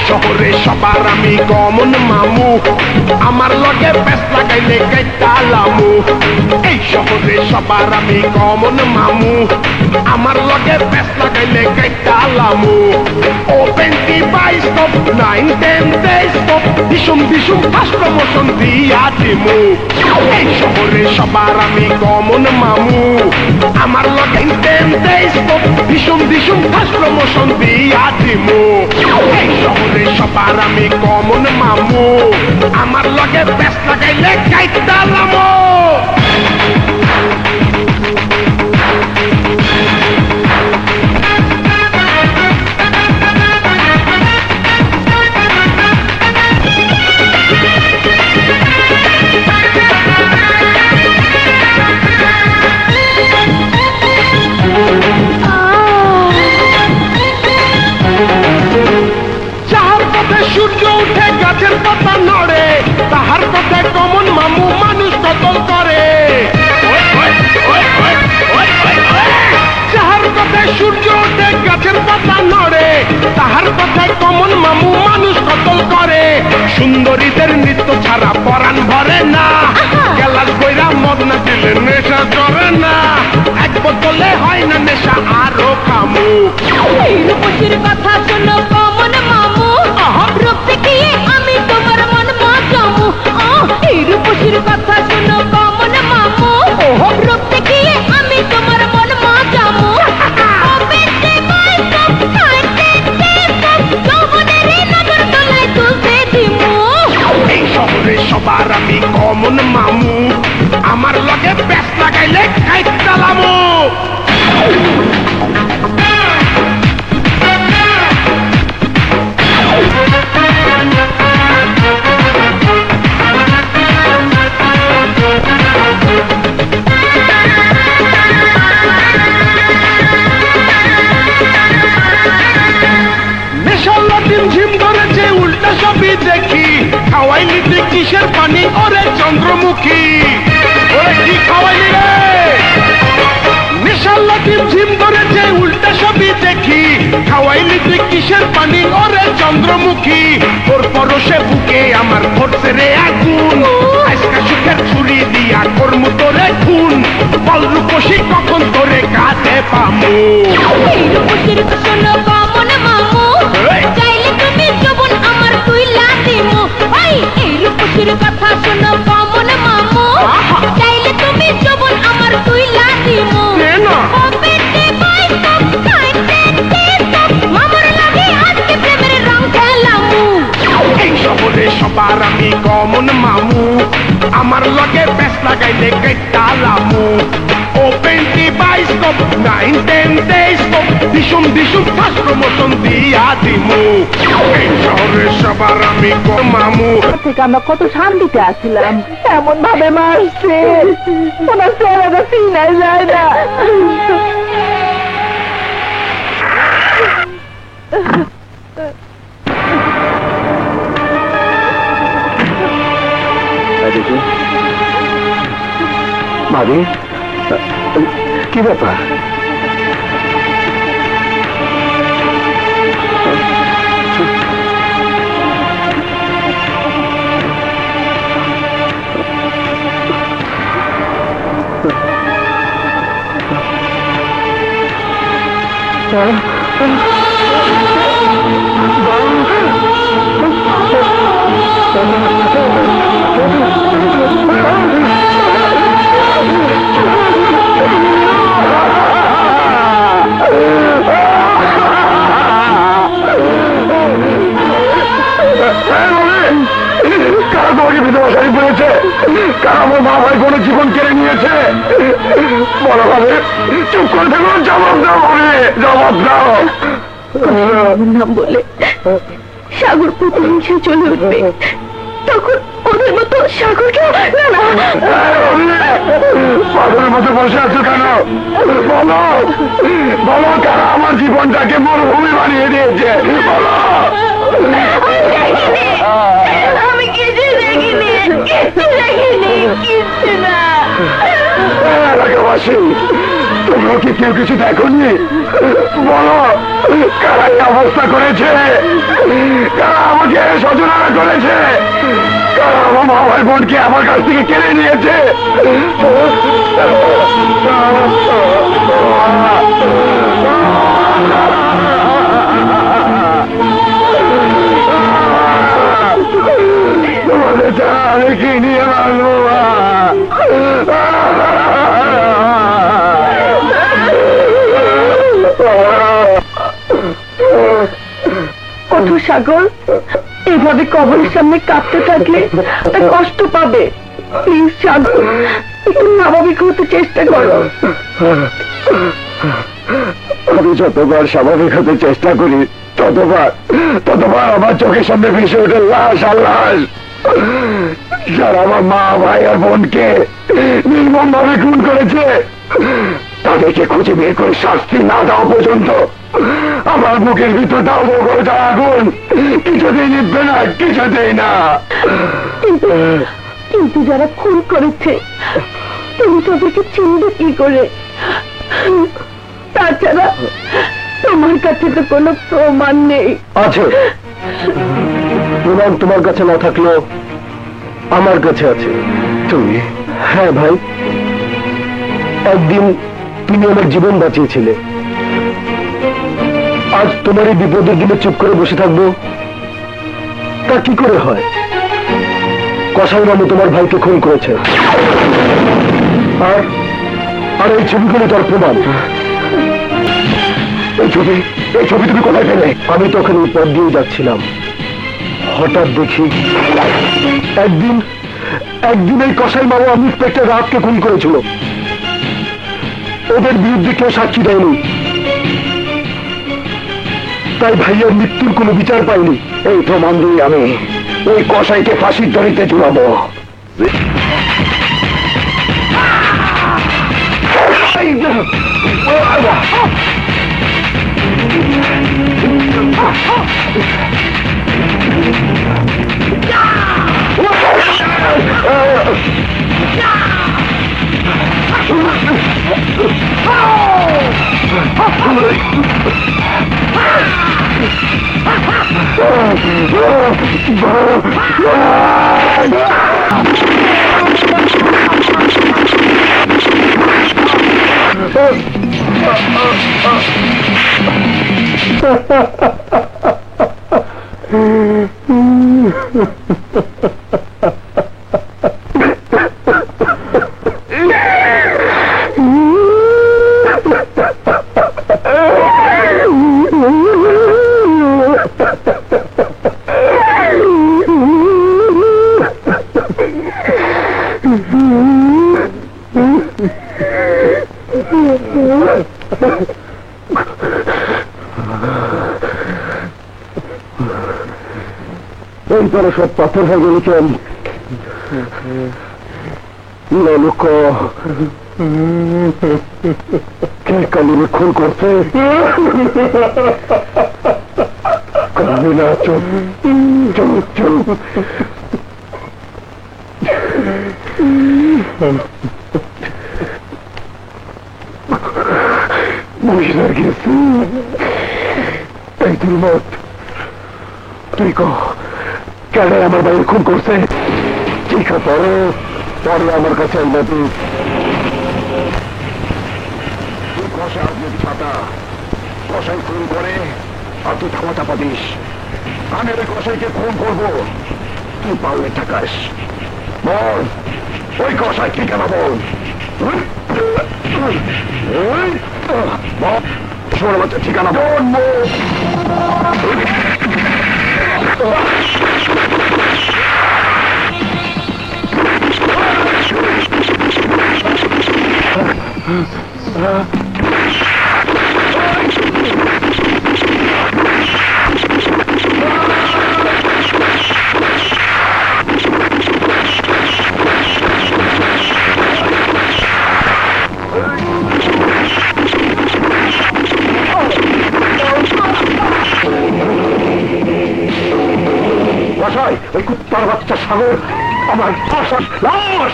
শহরে সবার আমি কমন মামু, আমার লগে বেশ লাগাইলে গাইতালামু। এই শহরে সবার আমি কমন মামু, আমার লগে বেশ লাগাইলে গাইতালামু। ও 22 টপ 9 10 days টপ ভীষণ ভীষণ ফার্স্ট প্রমোশন দিয়া দিমু। এই শহরে সবার আমি কমন মামু, আমার লগে 10 days টপ ভীষণ ভীষণ ফার্স্ট প্রমোশন দিয়া দিমু। এই শহরে সবার আমি কমন মামু, আমার লগে বেশ লাগাইলে গাইতালামু। সূর্য উঠে গাছের পাতা নড়ে, তাহার কথায় কমন মামু মানুষ কতল করে। যাহার কথায় সূর্য উঠে গাছের পাতা নড়ে, তাহার কথায় কমন মামু মানুষ কতল করে। সুন্দরীদের নৃত্য ছাড়া পরাণ ভরে না, গেলাস বইরা মদ না দিলে নেশা চড়ে না। এক বোতলে হয় না নেশা আরো কামু। এই রূপসীর কথা শোনো কমন মামু, রূপ দেখিয়ে আমি তোমার মন মাতামু। এই রূপসীর কথা শোনো কমন মামু, রূপ দেখিয়ে আমি তোমার মন মাতামু। এই শহরে সবার আমি কমন মামু, আমার লগে বেশ লাগাইলে খাইতালামু। দেখি খাওয়াই নিতে কিসের পানি ওরে চন্দ্রমুখী, ওরে কি খাওয়াইলি রে? নেশার লাঠি ঝিম ধরেছে উল্টা সবই দেখি, খাওয়াই নিতে কিসের পানি ওরে চন্দ্রমুখী। ওর পরশে বুকে আমার ধরছে রে আগুন, আজকা সুখের ছুরি দিয়া কর্ম তোরে খুন। বল রূপসী কখন তোরে কাঁধে পামু। এই রূপসীর শোনো কমন মামু, চাইলে তুমি যৌবন আমার তুইলা দিমু। এই কোনো কমন মামু চাইলে তুমি যৌবন আমার তুইলা দিমু কবেতে বাইকপ খাইতে টেকপ মামার লাগে আজকে প্রেমের রং খেলামু এই শহরে সবার আমি কমন মামু আমার লগে বেশ লাগাইলে কেটালামু ওপেন ডিভাইসকোপ 9-10 ডেস্কোপ দিশুম দিশুম ফার্স্ট প্রমোশন দিয়া দিমু এই শহরে সবার আমি মামু থেকে আমরা কত শান্তিতে আসছিলাম, এমন ভাবে মারছে ওনার চেহারাটা চিনা যায় না। মারি কি ব্যাপার? কারা তোমাকে বিধবা শাড়ি পড়েছে? কারা আমার মা ভাই কোনো জীবন কেড়ে নিয়েছে? বলো ভাবে, চুপ করে থাকো, জবাব দাও ভাবে, জবাব দাও। নাম বলে সাগর প্রতিহিংসা চলে উঠবে, তখন ওদের মতো সাগরকে পাগলের মতো বসে আছো কেন? বলো বলো, কারা আমার জীবনটাকে মরুভূমি বানিয়ে দিয়েছে? বলো। আমি কিছু দেখিনি, কিছু দেখিনি, কিছু না। এলাকাবাসী, তোমরা কি কেউ কিছু দেখোনি? বলো, কারা এই অবস্থা করেছে? কারা আমাকে সচেতনা করেছে? কারা আমার মা ভাই বোনকে আমার কাছ থেকে কেড়ে নিয়েছে? তোমাদের ছাড়া আমি কি নিয়ে মারবো? ওঠো সাগর, এইভাবে কবরের সামনে কাঁপতে থাকলে কষ্ট পাবে। প্লিজ সাগর, একটু স্বাভাবিক হতে চেষ্টা করো। আমি যতবার স্বাভাবিক হতে চেষ্টা করি ততবার আমার চোখের সামনে ভেসে ওঠে লাশ আর লাশ। যারা আমার মা ভাই আর বোনকে নির্মম ভাবে খুন করেছে, তাদেরকে খুঁজে বের করে শাস্তি না দেওয়া পর্যন্ত আমার বুকের ভিতর দাও দাও করে যাওয়া আগুন কিছুতেই নিভবে না, কিছুতেই না। কিন্তু যারা খুন করেছে তুমি তাদেরকে চিনবে কি করে? তাছাড়া তোমার কাছে তো কোনো প্রমাণ নেই। আছে, প্রমাণ তোমার কাছে না থাকলেও আমার কাছে আছে। তুমি? হ্যাঁ ভাই, একদিন তুমি আমার জীবন বাঁচিয়েছিলে। আজ তোমার এই বিপদের দিনে চুপ করে বসে থাকবো, তা কি করে হয়? কসাই মামু তোমার ভাইকে খুন করেছে, আর এই ছবিগুলো তার প্রমাণ। এই ছবি তুমি কোথায় পেলে? আমি তখন এই পথ দিয়ে যাচ্ছিলাম, হঠাৎ দেখি একদিন এই কসাই মামু আমি ইন্সপেক্টর রাতকে খুন করেছিল। ওদের বিরুদ্ধে কেউ সাক্ষী দেয়নি, তাই ভাইয়ের মৃত্যুর কোনো বিচার পাইনি। এই প্রমাণ দিয়ে আমি ওই কসাইকে ফাঁসির দড়িতে ঝুলাবো। এই তোরা সব পাথর হয়ে গেল কেন? লোক কে কালিরে খুন করছে? কালিনা চুপ চুপ চুপ। মহিলার গেছে এই তুই মত তুই কেন আমার বাইরে খুন করছে? ঠিক আছে পরে আমার কাছে আনবি। কষাই খুন করে আর তুই থামা চাপা দিস। আমি ওই কষাইকে খুন করবো, তুই পারলে ঠাকাস। বল ওই কষাই ঠিকানা বল। ঠিকানা বল। ওই কুত্তার বাচ্চা সাগর আমার লাশ।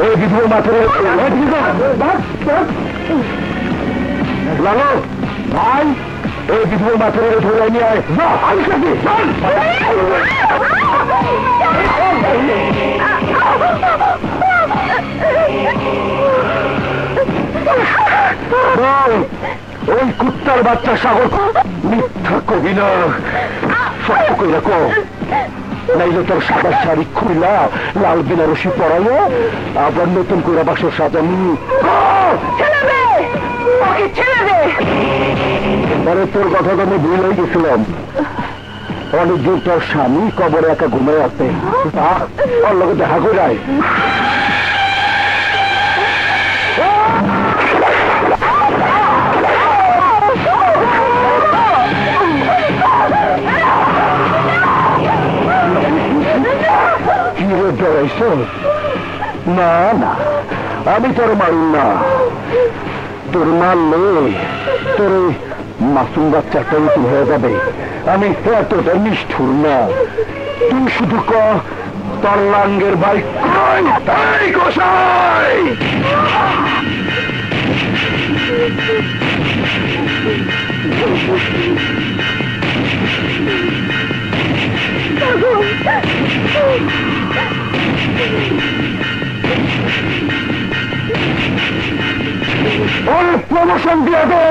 এই বিধুর মাঠে লালো ভাই, এই বিধুর মাঠে ধরে নিয়ে আয়। ওই কুত্তার বাচ্চা সাগর মিথ্যা কবি না, সত্য করে রাখো, নাইলে তোর সাদা শাড়ি খুইলা লাল বেনারসি পরাইয়া আবার নতুন করে বাসর সাজানি। পরে তোর কথা তো আমি ভুল হয়ে গেছিলাম। অনেকদিন তোর স্বামী কবরে একা ঘুমায় আছে, ওর লোকে দেখা করে যায়। না না, আমি তোর মারুন না। তোর মারলে তোর মাসুম বাচ্চাটা উঁচু হয়ে যাবে। আমি এতটা নিষ্ঠুর না। তুই শুধু তোর লাঙ্গের ভাই তাই কষাই। প্রমোশন দিয়ে দে।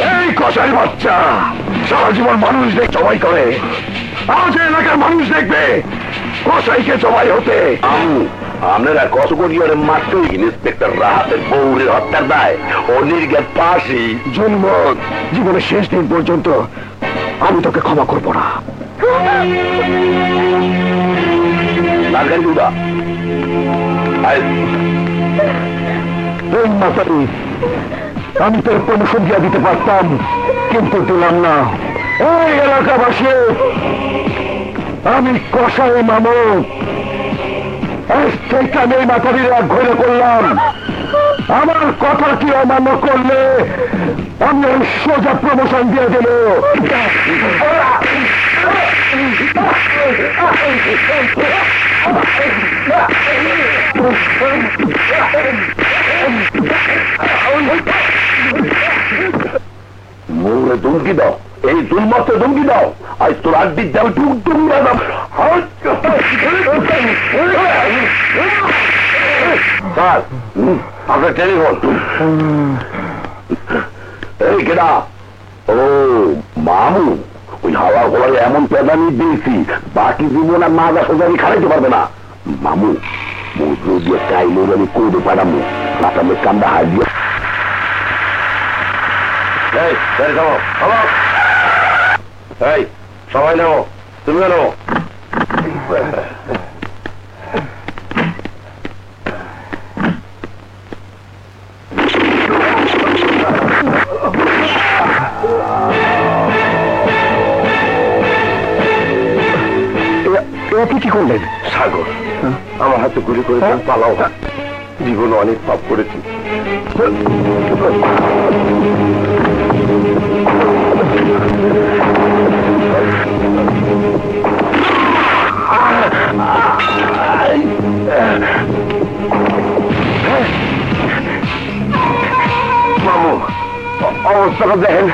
এই কষাই বাচ্চা সারা জীবন মানুষ দেখ জবাই করে, আজ এলাকার মানুষ দেখবে কষাইকে জবাই হতে। আপনারা কত করি মাত্রই ইন্সপেক্টর রাহাতের বউরের হত্যার দায় ও নির্গের পাশি জন্মত জীবনের শেষ দিন পর্যন্ত আমি তোকে ক্ষমা করবো না। আমি তোর প্রমোশন দিয়ে দিতে পারতাম, কিন্তু দিলাম না। এই এলাকাবাসী আমি কষাই মামু আমি মাথাবির এক ঘরে করলাম। আমার কথা কি অমান্য করলে আমি সোজা প্রমোশন দিয়ে দিল। মৌরে দুমকি দাও, এই দুর্মতে দুমকি দাও, আজ তোর আড্ডির দাও টুক দুমরা দাও। স্যার আপনার টেলিফোন। এই কেডা? ও মামু, ওই হাওয়া গোলায় এমন পেদানি দিয়েছি বাকি জীবন আর মাজা সোজারি খারাইতে পারবে না। মামু মজু দিয়ে চাইলে আমি করে পাঠামু রাতামের কান্দা হার দিয়ে। এই সবাই নেবো, তুমিও নেবো। আপনি কি করলেন? সাগর আমার হাতে গুলি করে পালাও। জীবনে অনেক পাপ করেছি। মামু অবস্থাটা দেখেন,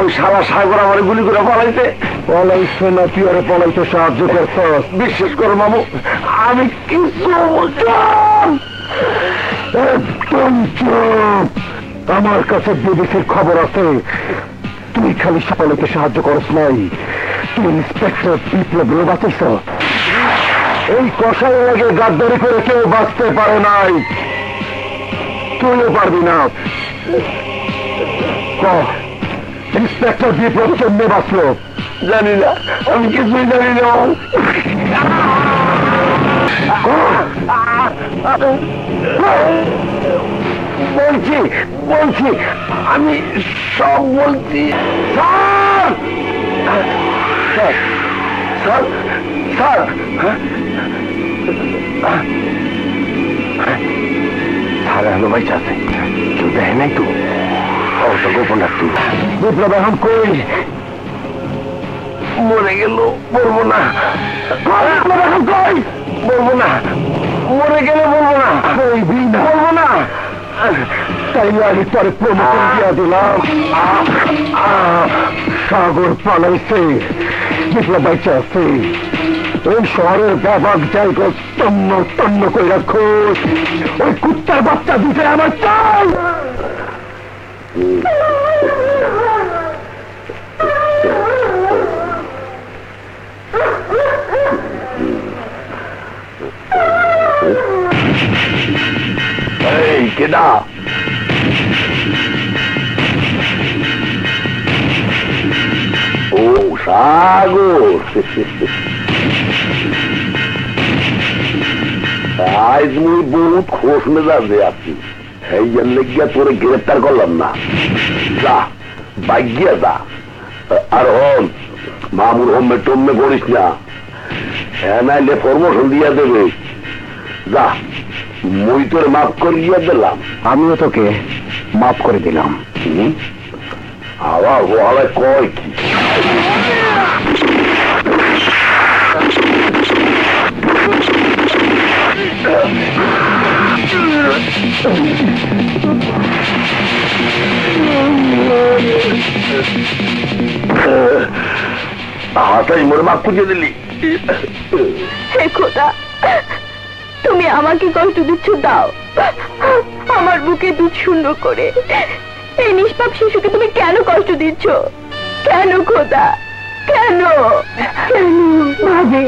ওই সারা সাগর আমার গুলি করে পালাইতে। পলাইছে না তুই আরে পলাইতে সাহায্য করত? বিশ্বাস করো মামু, আমি কিছু একদম চুপ। আমার কাছে বিবিসির খবর আছে তুই খালি সকলকে সাহায্য করস নাই, তুই ইন্সপেক্টর বিপ্লব বাঁচাইছ। এই কষাইয়ের আগে গাদ্দারি করে কেউ বাঁচতে পারে নাই, তুইও পারবি না। ইন্সপেক্টর বিপ্লব কেমনে বাঁচল? জানি না, আমি কিছুই জানি না। বলছি বলছি আমি সব বলছি। Sir sir sir sir sir এখনো বাইচা আছে, কেউ দেখে নাই তো? অবশ্য গোপন রাখছি। বিপ্লব এখন কই? মরে গেল, বলবো না। এখন কই? বলবো না। মরে গেলে বলবো না, বলবো না। তাই আমি পরে প্রমোশন দিয়া দিলাম। সাগর পালাইছে, বিপ্লব বাইচা আছে। ওই শহরের ব্যাপক জায়গা তন্ন তন্ন করে রাখো। ওই কুত্তার বাচ্চা দুটো আমার চাই। এই কেডা? ও সাগর, আজ মুই বহুত খোশ মেজাজে আছি। এই লেগিয়া তোরে গ্রেপ্তার করলাম না। যা ভাগ্যিয়া যা। আর হন মামুর হোমে টমে করিস না, নাইলে প্রমোশন দিয়া দেবে। যা, মুই তোরে মাফ করিয়া দিলাম। আমিও তোকে মাফ করে দিলাম। আবার ওয়ালায় কয় কি? হাতাই মোর মাফ করিয়ে দিলি। হে খোদা, তুমি আমাকে কষ্ট দিচ্ছ, দাও আমার বুকে দুধ শূন্য করে। এই নিষ্পাপ শিশুকে তুমি কেন কষ্ট দিচ্ছ? কেন খোদা, কেন? ভাবি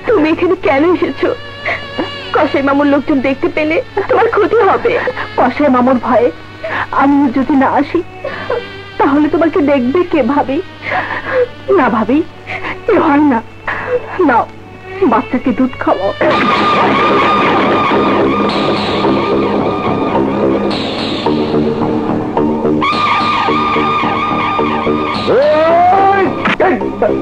তুমি এখানে কেন এসেছো? কসাই মামুর লোকজন দেখতে পেলে তোমার ক্ষতি হবে। কসাই মামুর ভয়ে আমি যদি না আসি তাহলে তোমাকে দেখবে কে? ভাবি না, ভাবি এ হয় না। নাও বাচ্চাকে দুধ খাওয়াও। বল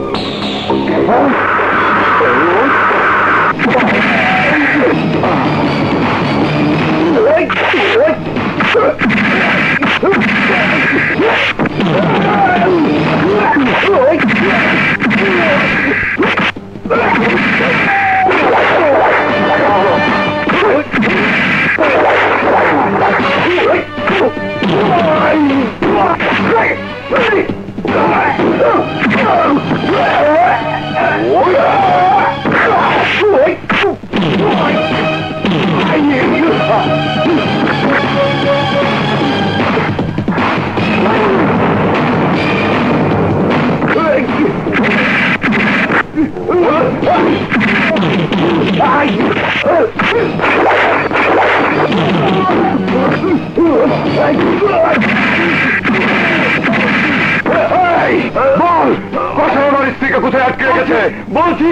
কথা আমার স্ত্রীকে কোথায় আটকে রেখেছে বলছি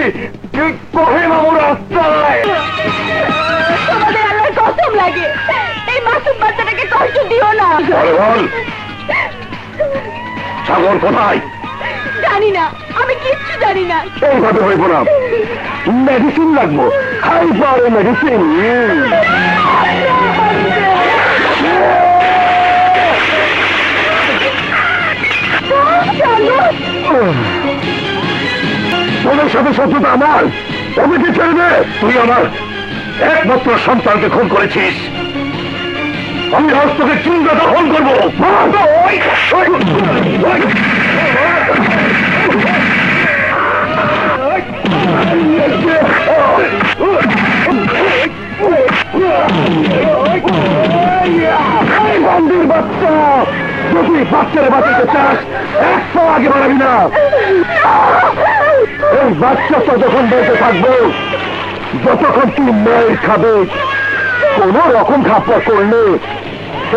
কহে মামু রাস্তায় তোমাদের আল্লাহর কসম লাগে এই মাসুম বাচ্চাটাকে কষ্ট দিও না। বল সাগর কোথায়? জানি না, আমি কিচ্ছু জানি না। এইভাবে হইব না, মেডিসিন লাগবো, হাইপার মেডিসিন। তোদের সাথে শত্রুতা আমার, ওদেরকে ছেড়ে দে। তুই আমার একমাত্র সন্তানকে খুন করেছিস, আমি আজ তোকে চিন্তা দখল করবো। বন্দির বাচ্চা, যদি বাচ্চারে বাঁচাতে চাস 100 আগে বাড়াবি না। এই বাচ্চা ততক্ষণ বেঁচে থাকবে যতক্ষণ তুই মেয়ের খাবে। কোন রকম খাপা করলে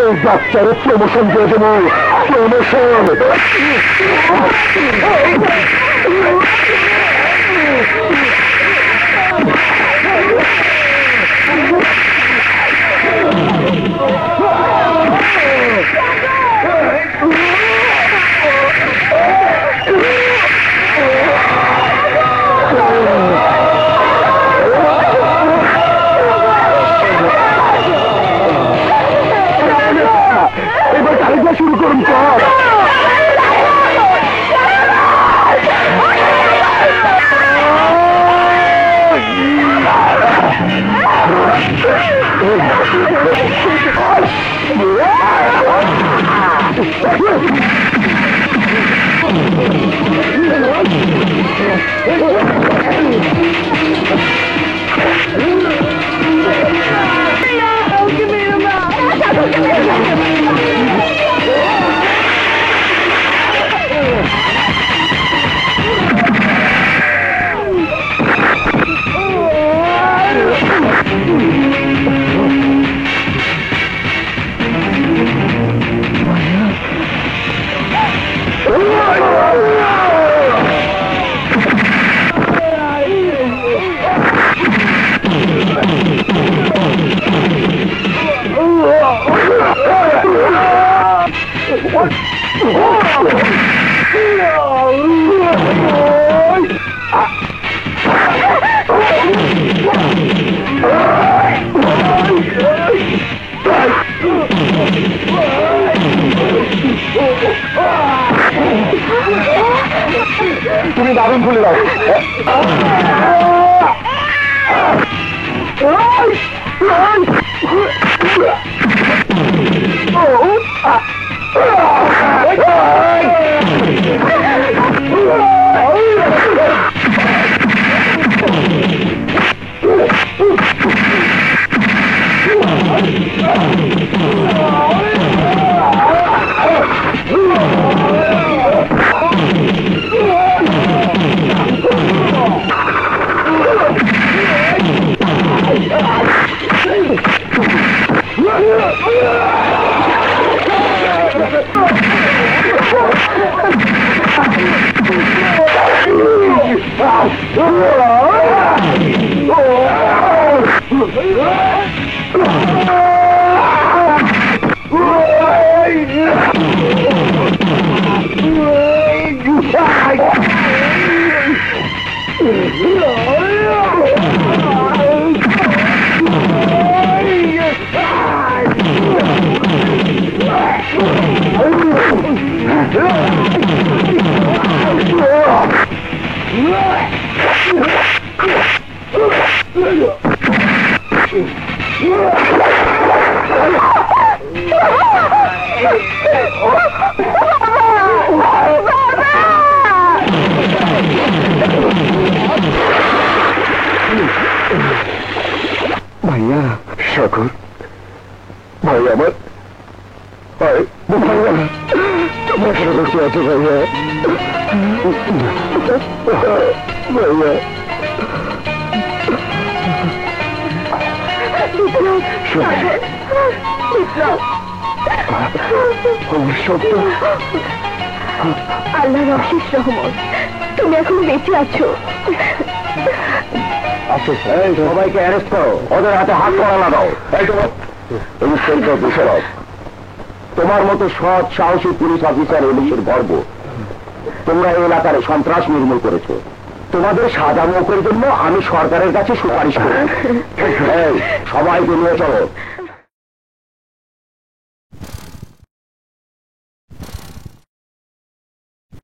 এই বাচ্চারে প্রমোশন দিয়ে দেবো, প্রমোশন। এবার তালিকা শুরু করুন কর। তুমি দারুণ খুলে দাও। ভাইয়া সাগর ভাই আমার ভাই ভাইয়া তোমার কষ্ট আছে ভাইয়া ভাইয়া আল্লাহর অশেষ রহমত, তুমি এখন বেঁচে আছো। সবাইকে অ্যারেস্ট করো, ওদের হাতে হাত করা লাগাও। ইন্সপেক্টর বিশারদ, তোমার মতো সৎ সাহসী পুলিশ অফিসার এদেশের গর্ব। তোমরা এই এলাকার সন্ত্রাস নির্মূল করেছো। তোমাদের সাজা মৌকের জন্য আমি সরকারের কাছে সুপারিশ করি। সবাইকে নিয়ে চলো।